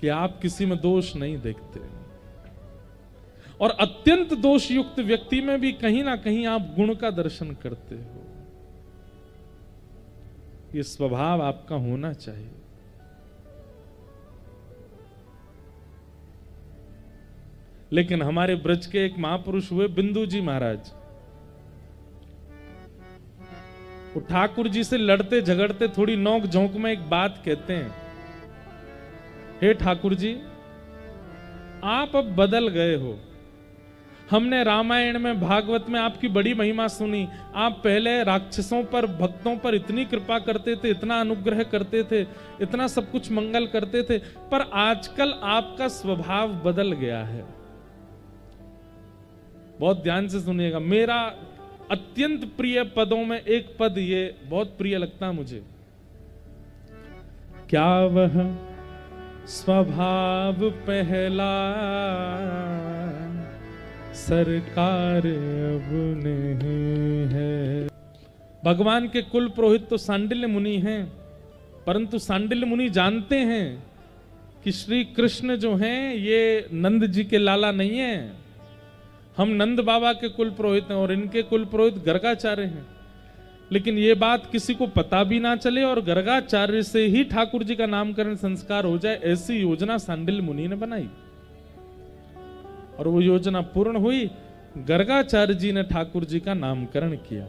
A: कि आप किसी में दोष नहीं देखते, और अत्यंत दोष युक्त व्यक्ति में भी कहीं ना कहीं आप गुण का दर्शन करते हो। ये स्वभाव आपका होना चाहिए। लेकिन हमारे ब्रज के एक महापुरुष हुए बिंदु जी महाराज, वो ठाकुर जी से लड़ते झगड़ते थोड़ी नोक झोंक में एक बात कहते हैं, हे ठाकुर जी आप अब बदल गए हो। हमने रामायण में भागवत में आपकी बड़ी महिमा सुनी। आप पहले राक्षसों पर भक्तों पर इतनी कृपा करते थे, इतना अनुग्रह करते थे, इतना सब कुछ मंगल करते थे, पर आजकल आपका स्वभाव बदल गया है। बहुत ध्यान से सुनिएगा, मेरा अत्यंत प्रिय पदों में एक पद ये बहुत प्रिय लगता है मुझे। क्या वह स्वभाव पहला सरकार अब नहीं है। भगवान के कुल पुरोहित तो सांडिल्य मुनि हैं, परंतु सांडिल्य मुनि जानते हैं कि श्री कृष्ण जो हैं ये नंद जी के लाला नहीं है। हम नंद बाबा के कुल पुरोहित हैं और इनके कुल पुरोहित गर्गाचार्य हैं। लेकिन ये बात किसी को पता भी ना चले और गर्गाचार्य से ही ठाकुर जी का नामकरण संस्कार हो जाए, ऐसी योजना सांडिल्य मुनि ने बनाई। और वो योजना पूर्ण हुई, गर्गाचार्य जी ने ठाकुर जी का नामकरण किया।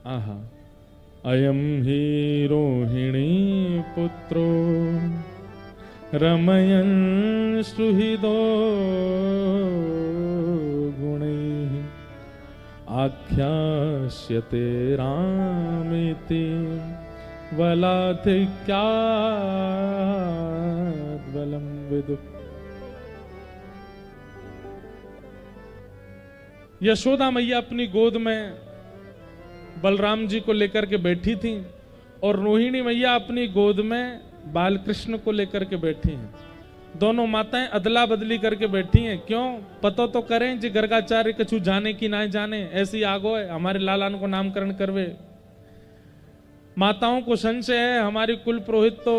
A: आहा, अयम ही रोहिणी पुत्रो रमयन् सुहृदो गुणैः आख्यास्यते रामेति बलाधिक्याद् बलं विदुः। यशोदा मैया अपनी गोद में बलराम जी को लेकर के बैठी थी और रोहिणी मैया अपनी गोद में बाल कृष्ण को लेकर के बैठी हैं। दोनों माताएं अदला बदली करके बैठी हैं। क्यों? पता तो करें जी गर्गाचार्य कछु जाने की ना जाने, ऐसी आगो है हमारे लालान को नामकरण करवे। माताओं को संशय है हमारी कुल पुरोहित तो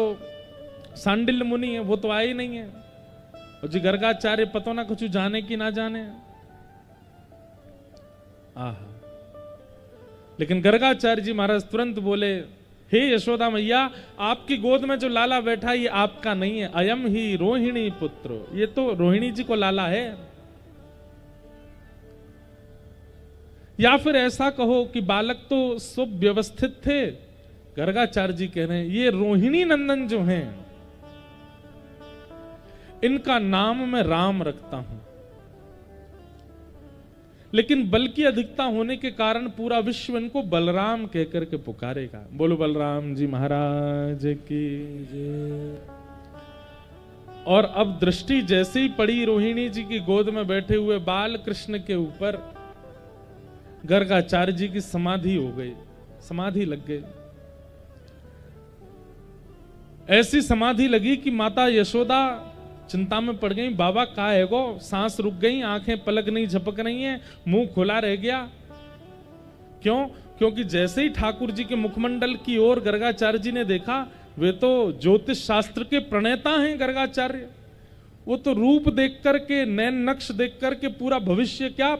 A: सांडिल्य मुनि है, वो तो आए ही नहीं है, और जी गर्गाचार्य पता ना कछु जाने की ना जाने। आहा, लेकिन गर्गाचार्य जी महाराज तुरंत बोले, हे यशोदा मैया आपकी गोद में जो लाला बैठा ये आपका नहीं है, अयम ही रोहिणी पुत्र, ये तो रोहिणी जी को लाला है। या फिर ऐसा कहो कि बालक तो सुव्यवस्थित थे। गर्गाचार्य जी कह रहे हैं ये रोहिणी नंदन जो हैं इनका नाम मैं राम रखता हूं, लेकिन बल की अधिकता होने के कारण पूरा विश्व इनको बलराम कहकर के पुकारेगा। बोलो बलराम जी महाराज की जय। और अब दृष्टि जैसे ही पड़ी रोहिणी जी की गोद में बैठे हुए बाल कृष्ण के ऊपर, गर्गाचार्य जी की समाधि हो गई, समाधि लग गई। ऐसी समाधि लगी कि माता यशोदा चिंता में पड़ गई, बाबा कहाँ है गो? सांस रुक गई, आंखें पलक नहीं झपक रही हैं, मुंह खुला रह गया। क्यों? क्योंकि जैसे ही ठाकुर जी के मुखमंडल की ओर गर्गाचार्य जी ने देखा, वे तो ज्योतिष शास्त्र के प्रणेता हैं गर्गाचार्य, वो तो रूप देख करके, नैन नक्श देख करके पूरा भविष्य क्या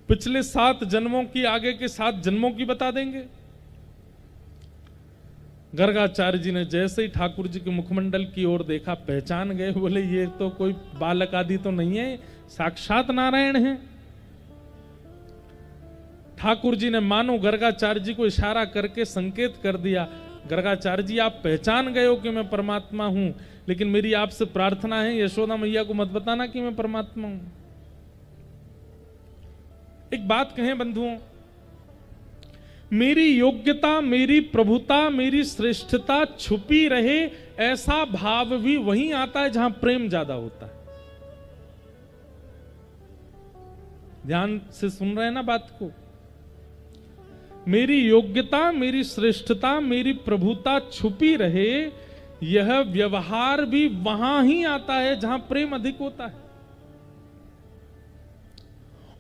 A: पिछले 7 जन्मों की, आगे के 7 जन्मों की बता देंगे। गर्गाचार्य जी ने जैसे ही ठाकुर जी के मुखमंडल की ओर देखा, पहचान गए, बोले ये तो कोई बालक आदि तो नहीं है, साक्षात नारायण है। ठाकुर जी ने मानो गर्गाचार्य जी को इशारा करके संकेत कर दिया गर्गाचार्य जी आप पहचान गए हो कि मैं परमात्मा हूं, लेकिन मेरी आपसे प्रार्थना है यशोदा मैया को मत बताना कि मैं परमात्मा हूं। एक बात कहें बंधुओं, मेरी योग्यता, मेरी प्रभुता, मेरी श्रेष्ठता छुपी रहे, ऐसा भाव भी वहीं आता है जहां प्रेम ज्यादा होता है। ध्यान से सुन रहे हैं ना बात को? मेरी योग्यता, मेरी श्रेष्ठता, मेरी प्रभुता छुपी रहे, यह व्यवहार भी वहां ही आता है जहां प्रेम अधिक होता है।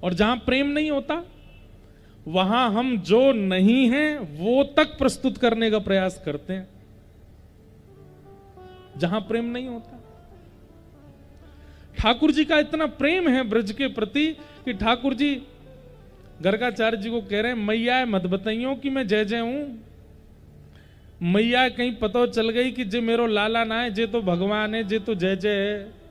A: और जहां प्रेम नहीं होता, वहां हम जो नहीं हैं वो तक प्रस्तुत करने का प्रयास करते हैं, जहां प्रेम नहीं होता। ठाकुर जी का इतना प्रेम है ब्रज के प्रति कि ठाकुर जी गर्गाचार्य जी को कह रहे हैं, मैया मत बताइयो कि मैं जय जय हूं। मैया कहीं पता चल गई कि जे मेरो लाला ना है, जे तो भगवान है, जे तो जय जय है।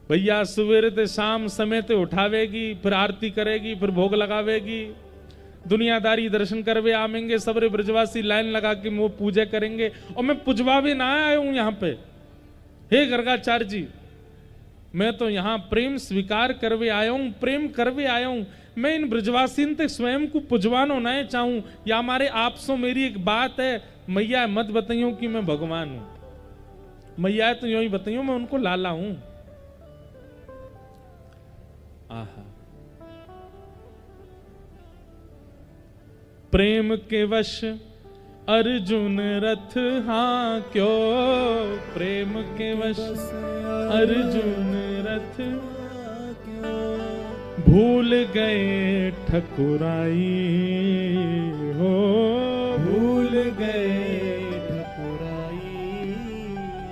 A: भैया सवेरे ते शाम समय ते उठावेगी, फिर आरती करेगी, फिर भोग लगावेगी, दुनियादारी दर्शन करवे आवेंगे, सबरे ब्रजवासी लाइन लगा के वो पूजा करेंगे, और मैं पुजवावे ना आया हूं यहां पे। हे गर्गाचार्य जी, मैं तो यहां प्रेम स्वीकार करवे आया हूं, प्रेम करवे आया हूं। मैं इन ब्रजवासीन ते स्वयं को पुजवानो ना चाहूं, या हमारे आपसो मेरी एक बात है, मैया मत बताइयो कि मैं भगवान हूं। मैया तो यूं ही बताइयो मैं उनको लाला हूं। आहा, प्रेम के वश अर्जुन रथ हाँ क्यों, प्रेम के वश अर्जुन रथ भूल गए ठकुराई हो, भूल गए ठकुराई।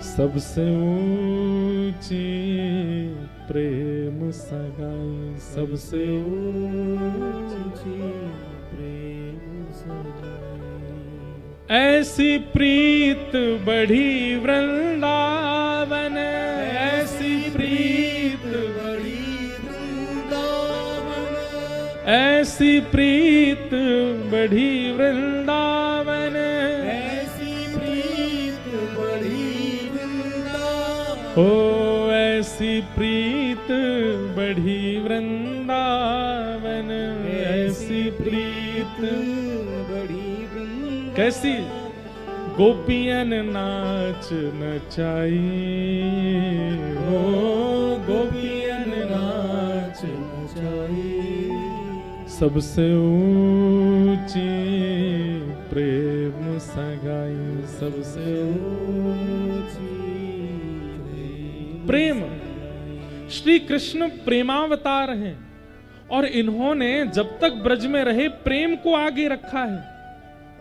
A: सबसे ऊंची प्रेम सगाई, सबसे ऊंची प्रेम सगाई। ऐसी प्रीत बढ़ी वृंदावन, ऐसी प्रीत बढ़ी वृंदावन, ऐसी प्रीत बढ़ी वृंदावन, ऐसी प्रीत बढ़ी वृंदावन। ओ ऐसी प्रीत बढ़ी वृंदावन, ऐसी प्रीत बढ़ी। कैसी? गोपियन नाच नचाई हो, गोपियन नाच नचाई। सबसे ऊंची प्रेम सगाई, सबसे ऊंची प्रेम। श्री कृष्ण प्रेमावतार हैं, और इन्होंने जब तक ब्रज में रहे प्रेम को आगे रखा है,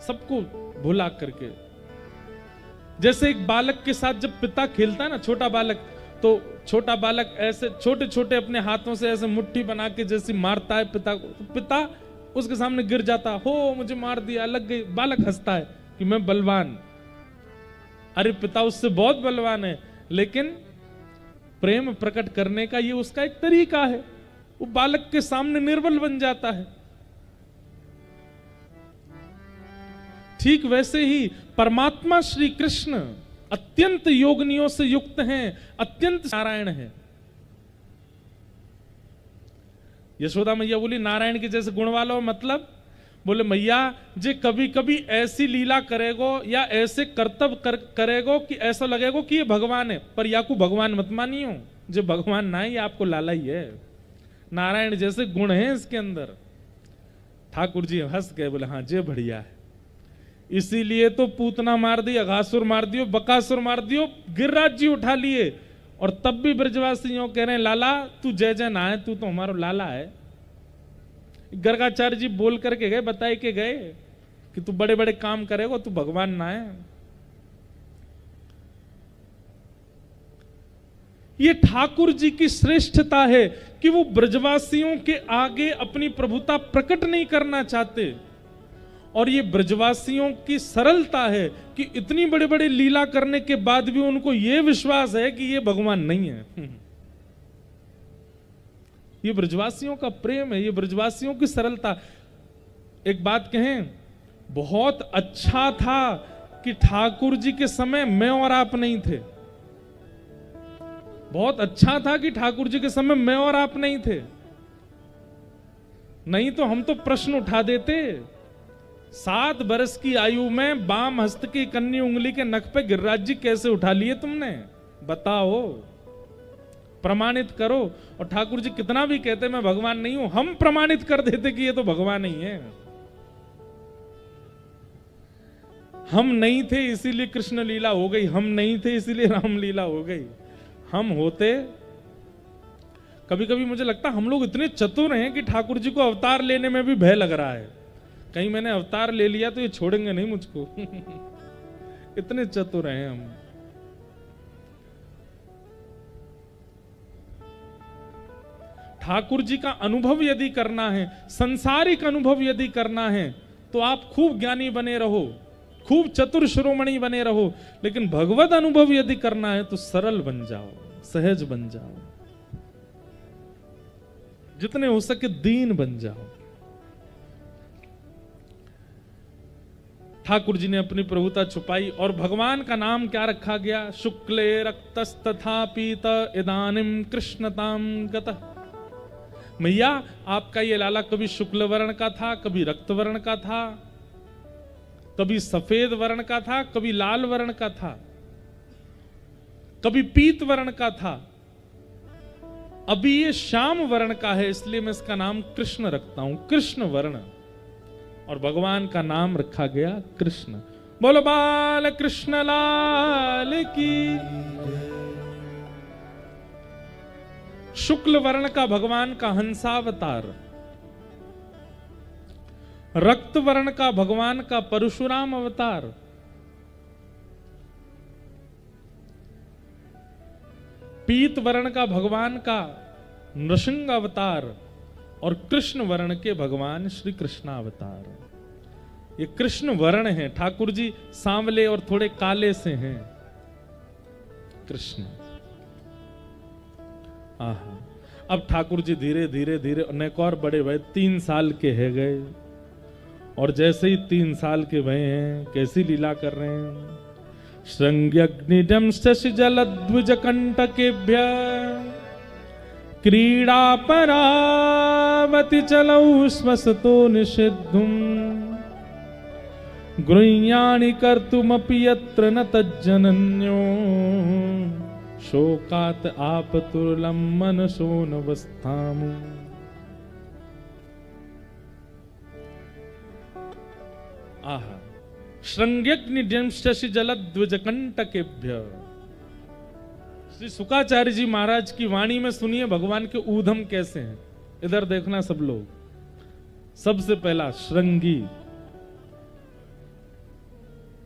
A: सबको भुला करके। जैसे एक बालक के साथ जब पिता खेलता है ना, छोटा बालक, तो छोटा बालक ऐसे छोटे छोटे अपने हाथों से ऐसे मुट्ठी बना के जैसे मारता है पिता को, तो पिता उसके सामने गिर जाता, हो मुझे मार दिया, लग गई। बालक हंसता है कि मैं बलवान। अरे पिता उससे बहुत बलवान है, लेकिन प्रेम प्रकट करने का ये उसका एक तरीका है। वो बालक के सामने निर्बल बन जाता है। ठीक वैसे ही परमात्मा श्री कृष्ण अत्यंत योगनियों से युक्त हैं, अत्यंत नारायण हैं। यशोदा मैया बोली नारायण के जैसे गुण वालों, मतलब बोले मैया जे कभी कभी ऐसी लीला करेगो या ऐसे कर्तव्य करेगो कि ऐसा लगेगो कि ये भगवान है, पर या को भगवान मत मानियो, जो भगवान ना है आपको लाला ही है। नारायण जैसे गुण हैं इसके अंदर। ठाकुर जी हंस गए, बोले हाँ जे बढ़िया है। इसीलिए तो पूतना मार दी, अघासुर मार दियो, बकासुर मार दियो, गिरिराज जी उठा लिए, और तब भी ब्रजवासियों कह रहे हैं लाला तू जय जय ना है, तू तो हमारा लाला है। गर्गाचार्य जी बोल करके गए, बताए के गए कि तू बड़े बड़े काम करेगा, तू भगवान ना है। ये ठाकुर जी की श्रेष्ठता है कि वो ब्रजवासियों के आगे अपनी प्रभुता प्रकट नहीं करना चाहते, और ये ब्रजवासियों की सरलता है कि इतनी बड़े बड़े लीला करने के बाद भी उनको ये विश्वास है कि ये भगवान नहीं है। ये ब्रजवासियों का प्रेम है, ये ब्रजवासियों की सरलता। एक बात कहें, बहुत अच्छा था कि ठाकुर जी के समय मैं और आप नहीं थे। बहुत अच्छा था कि ठाकुर जी के समय मैं और आप नहीं थे, नहीं तो हम तो प्रश्न उठा देते। 7 वर्ष की आयु में बाम हस्त की कन्नी उंगली के नख पे गिरिराज जी कैसे उठा लिए तुमने? बताओ, प्रमाणित करो। और ठाकुर जी कितना भी कहते मैं भगवान नहीं हूं, हम प्रमाणित कर देते कि ये तो भगवान ही है। हम नहीं थे इसीलिए कृष्ण लीला हो गई, हम नहीं थे इसीलिए राम लीला हो गई। हम होते, कभी कभी मुझे लगता हम लोग इतने चतुर हैं कि ठाकुर जी को अवतार लेने में भी भय लग रहा है, कहीं मैंने अवतार ले लिया तो ये छोड़ेंगे नहीं मुझको। इतने चतुर हैं हम। ठाकुर जी का अनुभव यदि करना है, संसारिक अनुभव यदि करना है, तो आप खूब ज्ञानी बने रहो, खूब चतुर शिरोमणि बने रहो, लेकिन भगवत अनुभव यदि करना है तो सरल बन जाओ, सहज बन जाओ, जितने हो सके दीन बन जाओ। ठाकुर जी ने अपनी प्रभुता छुपाई और भगवान का नाम क्या रखा गया? शुक्ले रक्तस्तथा पीत इदानिम कृष्णताम गतः। मैया आपका ये लाला कभी शुक्ल वर्ण का था, कभी रक्त वर्ण का था, कभी सफेद वर्ण का था, कभी लाल वर्ण का था, कभी पीत वर्ण का था, अभी ये श्याम वर्ण का है, इसलिए मैं इसका नाम कृष्ण रखता हूं, कृष्ण वर्ण। और भगवान का नाम रखा गया कृष्ण। बोलो बाल कृष्ण लाल की। शुक्ल वर्ण का भगवान का हंसावतार, रक्त वर्ण का भगवान का परशुराम अवतार, पीत वर्ण का भगवान का नृसिंह अवतार और कृष्ण वर्ण के भगवान श्री कृष्णावतार। ये कृष्ण वर्ण है। ठाकुर जी सांवले और थोड़े काले से हैं कृष्ण। आहा, अब ठाकुर जी धीरे धीरे धीरे अनेक और बड़े भय, 3 साल के है गए, और जैसे ही 3 साल के भय हैं कैसी लीला कर रहे हैं। श्रृंग्यग्निजं शशि जलद्विज कंटकेभ्य क्रीड़ा परावति चलौ स्वसतो निषिद्धुम गृह्याणि कर्तुमपि यत्र न तज्जनन्यो शोकात् आपतुर्लं मनसो नवस्थामु। आहा, श्रृंग्यग्निजं शशि जलद्विज कंटकेभ्य। श्री शुकाचार्य जी महाराज की वाणी में सुनिए भगवान के ऊधम कैसे हैं। इधर देखना सब लोग। सबसे पहला श्रृंगी,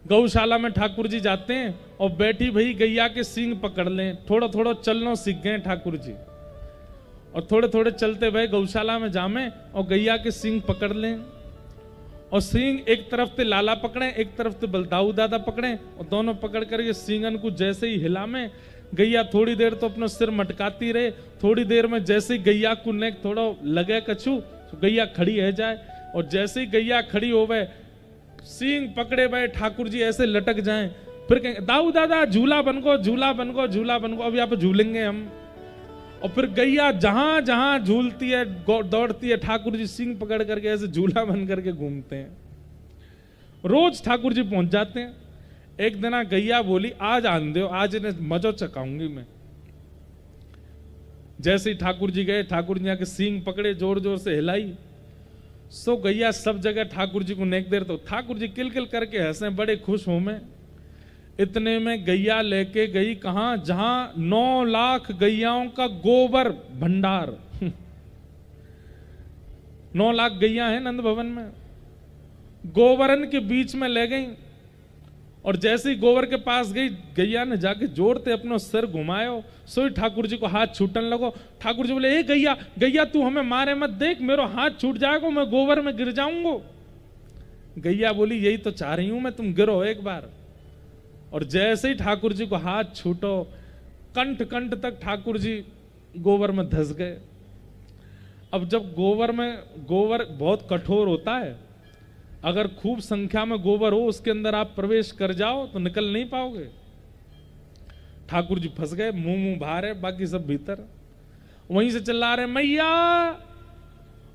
A: गौशाला में ठाकुर जी जाते हैं और बैठी भई गैया के सींग पकड़ लें। थोड़ा थोड़ा चलना सीख गए ठाकुर जी, और थोड़े थोड़े चलते भय गौशाला में जामे और गैया के सींग पकड़ लें, और सींग एक तरफ से लाला पकड़े, एक तरफ से बलदाऊ दादा पकड़े, और दोनों पकड़ करके सींगन को जैसे ही हिला में गैया थोड़ी देर तो अपना सिर मटकाती रहे, थोड़ी देर में जैसे ही गैया को नेक थोड़ा लगे कछु तो गैया खड़ी है जाए, और जैसे ही गैया खड़ी हो गए सींग पकड़े गए ठाकुर जी ऐसे लटक जाएं, फिर कहेंगे दाऊ दादा झूला बन गो, झूला बन गो, झूला बन गो, अब यहाँ पे झूलेंगे हम। और फिर गैया जहां जहां झूलती है दौड़ती है, ठाकुर जी सींग पकड़ करके ऐसे झूला बन करके घूमते हैं। रोज ठाकुर जी पहुंच जाते हैं। एक दिन गैया बोली आज आन दो, आज इन्हें मजो चकाऊंगी मैं। जैसे ही ठाकुर जी गए, ठाकुर जी आके सींग पकड़े, जोर जोर से हिलाई, सो गैया सब जगह ठाकुर जी को नेक देर, तो ठाकुर जी किलकिल करके हंसे, बड़े खुश हो में। इतने में गैया लेके गई कहां? जहां 9 लाख गैयाओं का गोबर भंडार। 9 लाख गैया है नंद भवन में, गोबरन के बीच में ले गई, और जैसे ही गोबर के पास गई गैया ने जाके जोड़ते अपना सिर घुमायो, सोई ठाकुर जी को हाथ छूटन लगो। ठाकुर जी बोले ए गैया गैया तू हमें मारे मत, देख मेरा हाथ छूट जाएगा, मैं गोबर में गिर जाऊंगा। गैया बोली यही तो चाह रही हूं मैं, तुम गिरो एक बार। और जैसे ही ठाकुर जी को हाथ छूटो, कंठ कंठ तक ठाकुर जी गोबर में धंस गए। अब जब गोबर बहुत कठोर होता है, अगर खूब संख्या में गोबर हो उसके अंदर आप प्रवेश कर जाओ तो निकल नहीं पाओगे। ठाकुर जी फंस गए, मुंह मुंह बाहर है, बाकी सब भीतर। वहीं से चिल्ला रहे, मैया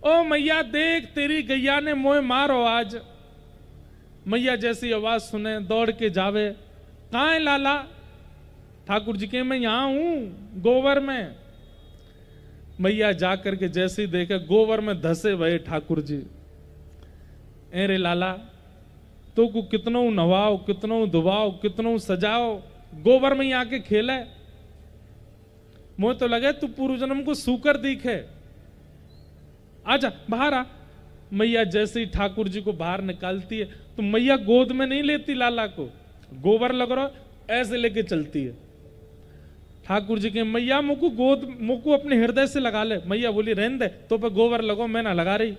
A: ओ मैया देख तेरी गैया ने मोए मारो आज। मैया जैसी आवाज सुने दौड़ के जावे, कहाँ है लाला? ठाकुर जी के मैं यहां हूं गोबर में। मैया जाकर के जैसे ही देखे गोबर में धसे भये ठाकुर जी। अरे लाला तो को कितनो नवाओ, कितनो दुबाओ, कितनो सजाओ, गोबर में ही आके खेले। मुझे तो लगे तू पूर्व जन्म को सूकर दिखे, आजा बाहर आ। मैया जैसे ही ठाकुर जी को बाहर निकालती है तो मैया गोद में नहीं लेती लाला को, गोबर लग रहा ऐसे लेके चलती है। ठाकुर जी के मैया मुकु गोद मुकु अपने हृदय से लगा ले। मैया बोली रहने दे, तो पे गोबर लगो, मैं ना लगा रही।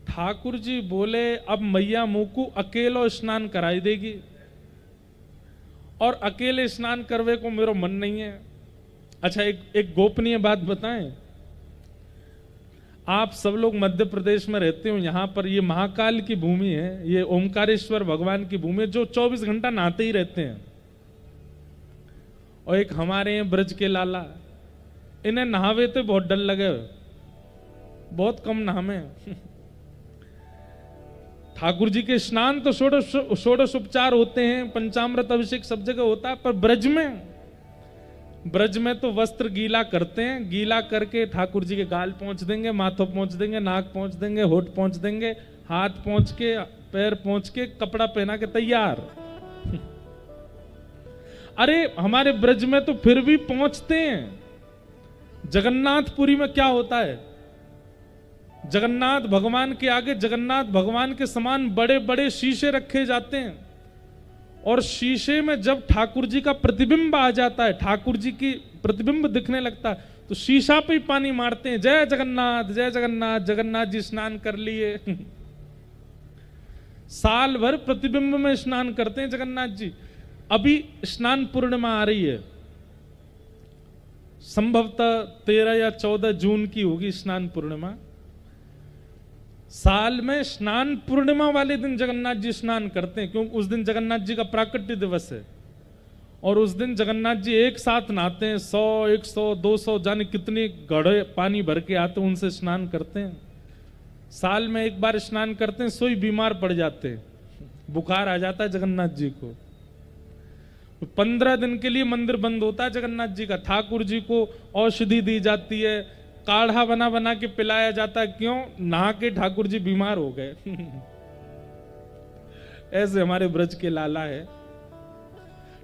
A: ठाकुर जी बोले अब मैया मुकु अकेलो स्नान कराई देगी, और अकेले स्नान करवे को मेरा मन नहीं है। अच्छा एक गोपनीय बात बताएं, आप सब लोग मध्य प्रदेश में रहते हो, यहां पर ये महाकाल की भूमि है, ये ओमकारेश्वर भगवान की भूमि है जो 24 घंटा नहाते ही रहते हैं। और एक हमारे हैं ब्रज के लाला, इन्हें नहावे तो बहुत डर लगे, बहुत कम नहावे। ठाकुर जी के स्नान तो षोडश उपचार होते हैं, पंचामृत अभिषेक सब जगह होता है, पर ब्रज में तो वस्त्र गीला करते हैं, गीला करके ठाकुर जी के गाल पहुंच देंगे, माथों पहुंच देंगे, नाक पहुंच देंगे, होठ पहुंच देंगे, हाथ पहुंच के, पैर पहुंच के, कपड़ा पहना के तैयार। अरे हमारे ब्रज में तो फिर भी पहुंचते हैं। जगन्नाथपुरी में क्या होता है, जगन्नाथ भगवान के आगे जगन्नाथ भगवान के समान बड़े बड़े शीशे रखे जाते हैं, और शीशे में जब ठाकुर जी का प्रतिबिंब आ जाता है, ठाकुर जी की प्रतिबिंब दिखने लगता है, तो शीशा पे ही पानी मारते हैं, जय जगन्नाथ जय जगन्नाथ, जगन्नाथ जी स्नान कर लिए। साल भर प्रतिबिंब में स्नान करते हैं जगन्नाथ जी। अभी स्नान पूर्णिमा आ रही है, संभवतः 13 या 14 जून की होगी स्नान पूर्णिमा। साल में स्नान पूर्णिमा वाले दिन जगन्नाथ जी स्नान करते हैं, क्योंकि उस दिन जगन्नाथ जी का प्राकट्य दिवस है, और उस दिन जगन्नाथ जी एक साथ नहाते हैं, 100 100 200 जाने कितने घड़े पानी भर के आते हैं, उनसे स्नान करते हैं। साल में एक बार स्नान करते हैं, सोई बीमार पड़ जाते हैं, बुखार आ जाता है जगन्नाथ जी को। 15 दिन के लिए मंदिर बंद होता है जगन्नाथ जी का। ठाकुर जी को औषधि दी जाती है, काढ़ा बना बना के पिलाया जाता है, क्यों? नहा के ठाकुर जी बीमार हो गए। ऐसे हमारे ब्रज के लाला है।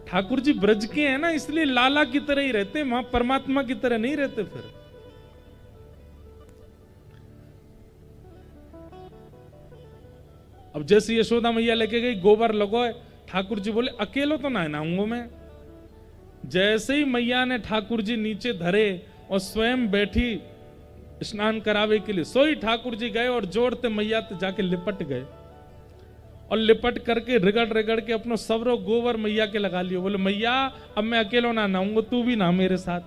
A: ठाकुर जी ब्रज के हैं ना, इसलिए लाला की तरह ही रहते, वहां परमात्मा की तरह नहीं रहते। फिर अब जैसे यशोदा मैया लेके गई, गोबर लगो, ठाकुर जी बोले अकेलो तो ना नहाऊंगा मैं। जैसे ही मैया ने ठाकुर जी नीचे धरे और स्वयं बैठी स्नान करावे के लिए, सोई ठाकुर जी गए और जोड़ते मैया ते जाके लिपट गए, और लिपट करके रिगड़ रिगड़ के अपना सबरो गोबर मैया के लगा लियो। बोले मैया अब मैं अकेलो ना नहाऊंगा, तू भी नहा मेरे साथ।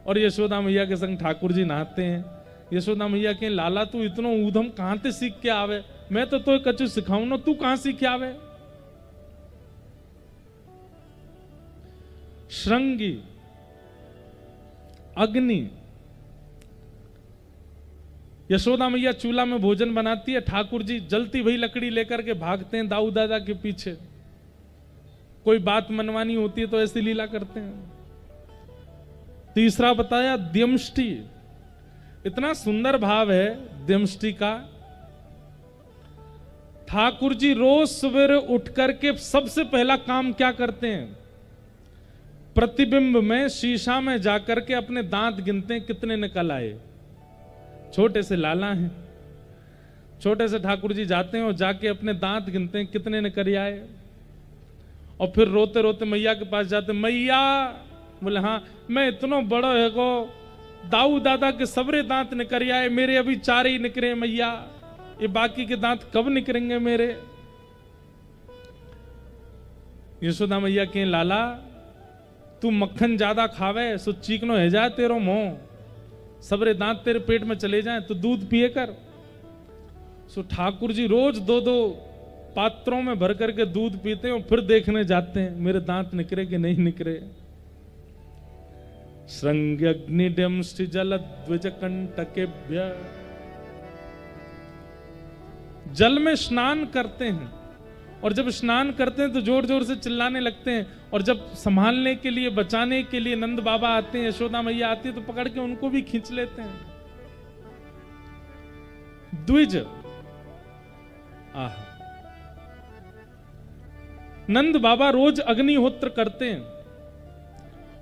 A: और यशोदा मैया के संग ठाकुर जी नहाते हैं। यशोदा मैया के लाला तू इतनो ऊधम कहां से सीख के आवे, मैं तो कछु सिखाऊं ना, तू कहां सीख आवे। श्रृंगी अग्नि, यशोदा मैया चूल्हा में भोजन बनाती है, ठाकुर जी जलती वही लकड़ी लेकर के भागते हैं दाऊ दादा के पीछे। कोई बात मनवानी होती है तो ऐसी लीला करते हैं। तीसरा बताया द्यमष्टि, इतना सुंदर भाव है द्यमष्टि का। ठाकुर जी रोज सवेरे उठ करके सबसे पहला काम क्या करते हैं? प्रतिबिंब में शीशा में जाकर के अपने दांत गिनते हैं कितने निकल आए। छोटे से लाला हैं, छोटे से ठाकुर जी जाते हैं और जाके अपने दांत गिनते हैं कितने निकल आए, और फिर रोते रोते मैया के पास जाते, मैया बोले हाँ मैं इतना बड़ा है को दाऊ दादा के सबरे दांत निकल आए, मेरे अभी 4 ही निकले मैया, ये बाकी के दांत कब निकलेंगे मेरे। यशोदा मैया के लाला तू मक्खन ज्यादा खावे सो चीकनो है जाए तेरो मुंह, सबरे दांत तेरे पेट में चले जाएं तो दूध पिए कर। सो ठाकुर जी रोज 2-2 पात्रों में भर करके दूध पीते हैं और फिर देखने जाते हैं मेरे दांत निकरे कि नहीं निकरे। श्रृंग्यग्निड्यंष्टि जलद्विज कंटकेभ्य, जल में स्नान करते हैं और जब स्नान करते हैं तो जोर जोर से चिल्लाने लगते हैं, और जब संभालने के लिए बचाने के लिए नंद बाबा आते हैं, यशोदा मैया आती है तो पकड़ के उनको भी खींच लेते हैं। द्विज, आह, नंद बाबा रोज अग्निहोत्र करते हैं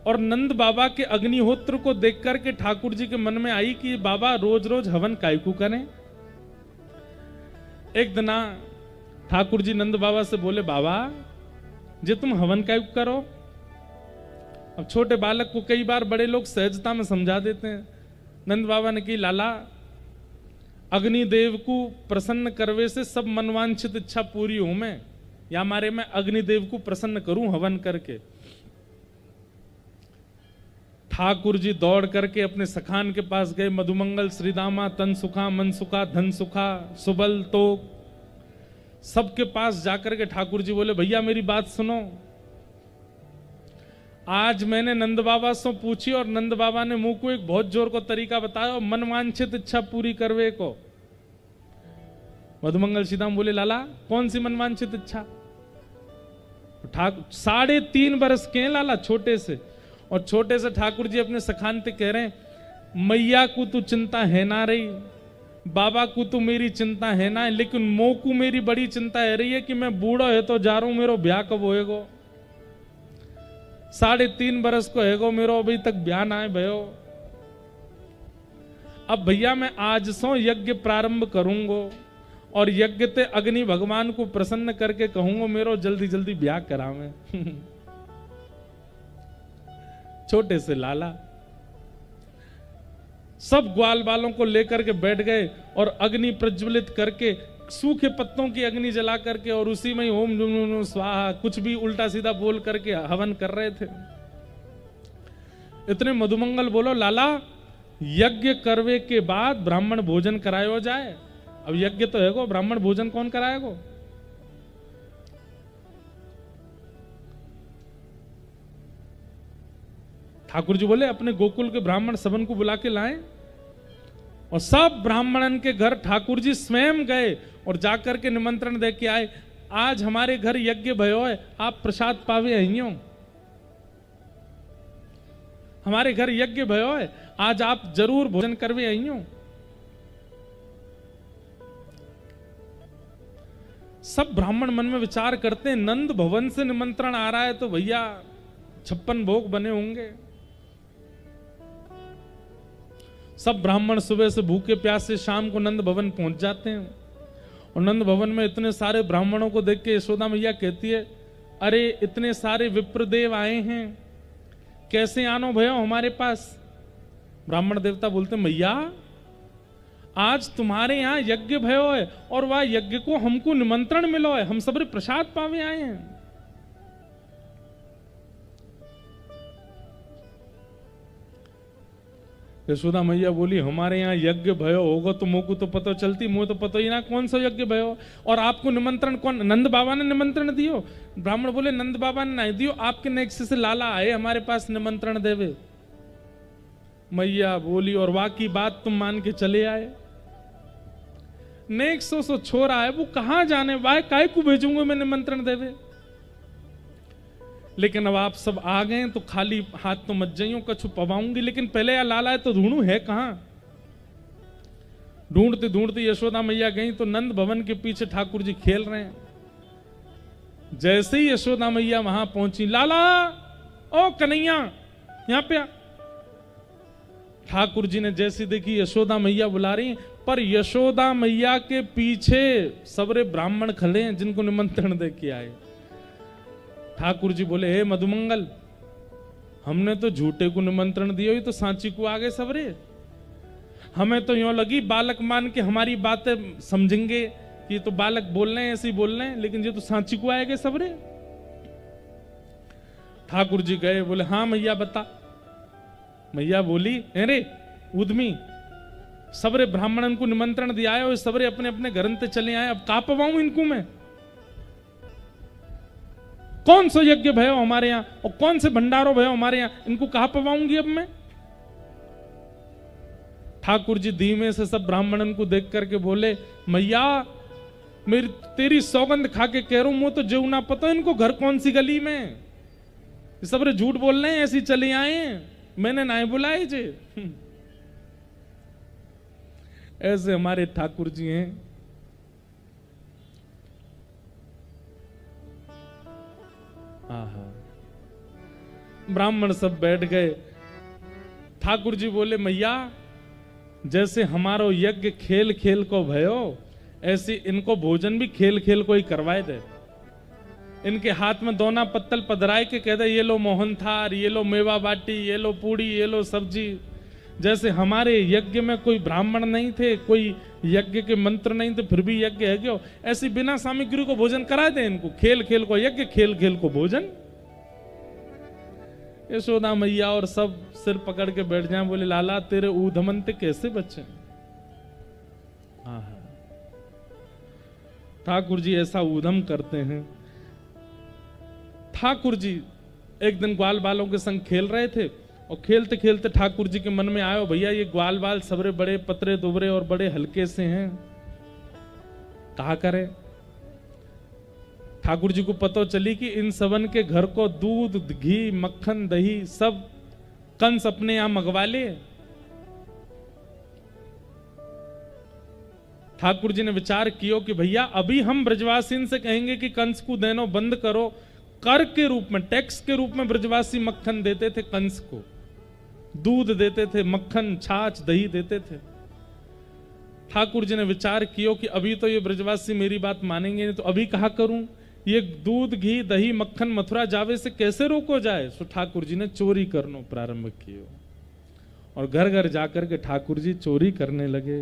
A: और नंद बाबा के अग्निहोत्र को देख करके ठाकुर जी के मन में आई कि बाबा रोज रोज हवन कायकू करें। एक दिन ठाकुर जी नंद बाबा से बोले, बाबा जे तुम हवन कायकू करो। अब छोटे बालक को कई बार बड़े लोग सहजता में समझा देते हैं। नंद बाबा ने कही, लाला अग्निदेव को प्रसन्न करवे से सब मनवांछित इच्छा पूरी हो मैं, या मारे मैं अग्निदेव को प्रसन्न करूं हवन करके। ठाकुर जी दौड़ करके अपने सखान के पास गए। मधुमंगल, श्रीदामा, तन सुखा, मन सुखा, धन सुखा, सुबल, तो सबके पास जाकर के ठाकुर जी बोले, भैया मेरी बात सुनो। आज मैंने नंद बाबा से पूछी और नंद बाबा ने मुंह को एक बहुत जोर को तरीका बताया और मनवांछित इच्छा पूरी करवे को। मधुमंगल सीधाम बोले, लाला कौन सी मनवांछित इच्छा? ठाकुर 3.5 बरस के हैं लाला, छोटे से, और छोटे से ठाकुर जी अपने सखान पे कह रहे हैं, मैया को तो चिंता है ना रही, बाबा को तो मेरी चिंता है ना, लेकिन मो को मेरी बड़ी चिंता है रही है कि मैं बूढ़ा है तो जा रहा हूं, मेरो ब्याह कब होएगो? 3.5 बरस को हैगो, मेरो अभी तक ब्याह ना है भयो। अब भैया मैं आज सो यज्ञ प्रारंभ करूंगो और यज्ञ ते अग्नि भगवान को प्रसन्न करके कहूंगो मेरो जल्दी जल्दी ब्याह करावे। छोटे से लाला सब ग्वाल बालों को लेकर के बैठ गए और अग्नि प्रज्वलित करके सूखे पत्तों की अग्नि जला करके और उसी में ओम जुम स्वाहा कुछ भी उल्टा सीधा बोल करके हवन कर रहे थे। इतने मधुमंगल बोलो, लाला यज्ञ करवे के बाद ब्राह्मण भोजन करायो जाए। अब यज्ञ तो है गो, ब्राह्मण भोजन कौन कराएगो? ठाकुर जी बोले, अपने गोकुल के ब्राह्मण सबन को बुला के लाएं। और सब ब्राह्मणन के घर ठाकुर जी स्वयं गए और जाकर के निमंत्रण दे के आए, आज हमारे घर यज्ञ भयो है, आप प्रसाद पावे अहियो। हमारे घर यज्ञ भयो है, आज आप जरूर भोजन करवे अहियो। सब ब्राह्मण मन में विचार करते हैं, नंद भवन से निमंत्रण आ रहा है तो भैया 56 भोग बने होंगे। सब ब्राह्मण सुबह से भूखे प्यासे शाम को नंद भवन पहुंच जाते हैं और नंद भवन में इतने सारे ब्राह्मणों को देख के यशोदा मैया कहती है, अरे इतने सारे विप्रदेव आए हैं, कैसे आनो भयो हमारे पास? ब्राह्मण देवता बोलते, मैया आज तुम्हारे यहाँ यज्ञ भयो है और वह यज्ञ को हमको निमंत्रण मिलो है, हम सबरे प्रसाद पावे आए हैं। यशोदा मैया बोली, हमारे यहाँ यज्ञ भयो होगा तो मुझको तो पता चलती, मुझे तो पता ही ना कौन सा यज्ञ भयो, और आपको निमंत्रण कौन? नंद बाबा ने निमंत्रण दियो? ब्राह्मण बोले, नंद बाबा ने नहीं दियो, आपके नेक्स्ट से लाला आए हमारे पास निमंत्रण देवे। मैया बोली, और वाकी बात तुम मान के चले आए? नेक्स्ट सो छोरा है, वो कहां जाने, वाह काय को भेजूंगा मैं निमंत्रण देवे? लेकिन अब आप सब आ गए तो खाली हाथ तो मत जाइयो, कछु पवाऊंगी, लेकिन पहले या लाला है तो ढूंढू है कहां। ढूंढते ढूंढते यशोदा मैया गई तो नंद भवन के पीछे ठाकुर जी खेल रहे हैं। जैसे ही यशोदा मैया वहां पहुंची, लाला ओ कन्हैया यहां पे आ। ठाकुर जी ने जैसी देखी यशोदा मैया बुला रही, पर यशोदा मैया के पीछे सबरे ब्राह्मण खड़े हैं जिनको निमंत्रण दे के आए। ठाकुर जी बोले, हे मधुमंगल, हमने तो झूठे को निमंत्रण दिया ही तो सांची को आगे सबरे। हमें तो यूं लगी बालक मान के हमारी बातें समझेंगे, ये तो बालक बोल रहे हैं ऐसे ही बोल रहे हैं, लेकिन ये तो सांची को आएंगे सबरे। ठाकुर जी गए, बोले हाँ मैया बता। मैया बोली, अरे उद्यमी सबरे ब्राह्मणन को निमंत्रण दिया है और सबरे अपने अपने घर ते चले आए। अब का पवाऊं इनको मैं? कौन सा यज्ञ भयो हमारे यहाँ और कौन से भंडारो भयो हमारे यहाँ, इनको कहा पवाऊंगी अब मैं? ठाकुर जी धीमे से सब ब्राह्मणन को देख करके बोले, मैया मेरी तेरी सौगंध खा के कह रहा हूं, मैं तो जो ना पता इनको घर कौन सी गली में, ये सब रे झूठ बोल रहे हैं, ऐसी चले आए, मैंने ना बुलाए जे। ऐसे हमारे ठाकुर जी हैं। आहा, ब्राह्मण सब बैठ गए। ठाकुर जी बोले, मैया जैसे हमारो यज्ञ खेल खेल को भयो, ऐसे इनको भोजन भी खेल खेल को ही करवाए दे। इनके हाथ में दोना पत्तल पधराए के कह दे, ये लो मोहन थार, ये लो मेवा बाटी, ये लो पूड़ी, ये लो सब्जी। जैसे हमारे यज्ञ में कोई ब्राह्मण नहीं थे, कोई यज्ञ के मंत्र नहीं थे, फिर भी यज्ञ है क्यों, ऐसी बिना सामग्री को भोजन करा दे इनको, खेल खेल को यज्ञ, खेल खेल को भोजन। यशोदा मैया और सब सिर पकड़ के बैठ जाए, बोले लाला तेरे ऊधमंते कैसे बचे? ठाकुर जी ऐसा ऊधम करते हैं। ठाकुर जी एक दिन ग्वाल बालों के संग खेल रहे थे और खेलते खेलते ठाकुर जी के मन में आयो, भैया ये ग्वाल बाल सबरे बड़े पतरे दुबरे और बड़े हल्के से हैं, कहा करे। ठाकुर जी को पता चली कि इन सबन के घर को दूध घी मक्खन दही सब कंस अपने यहां मंगवा ले। ठाकुर जी ने विचार किया कि भैया अभी हम ब्रजवासी से कहेंगे कि कंस को देनो बंद करो, कर के रूप में, टैक्स के रूप में ब्रजवासी मक्खन देते थे कंस को, दूध देते थे, मक्खन छाछ दही देते थे। ठाकुर जी ने विचार किया कि अभी तो ये ब्रजवासी मेरी बात मानेंगे नहीं, तो अभी कहा करूं, ये दूध घी दही मक्खन मथुरा जावे से कैसे रोको जाए। तो ठाकुर जी ने चोरी करना प्रारंभ किया और घर घर जाकर के ठाकुर जी चोरी करने लगे।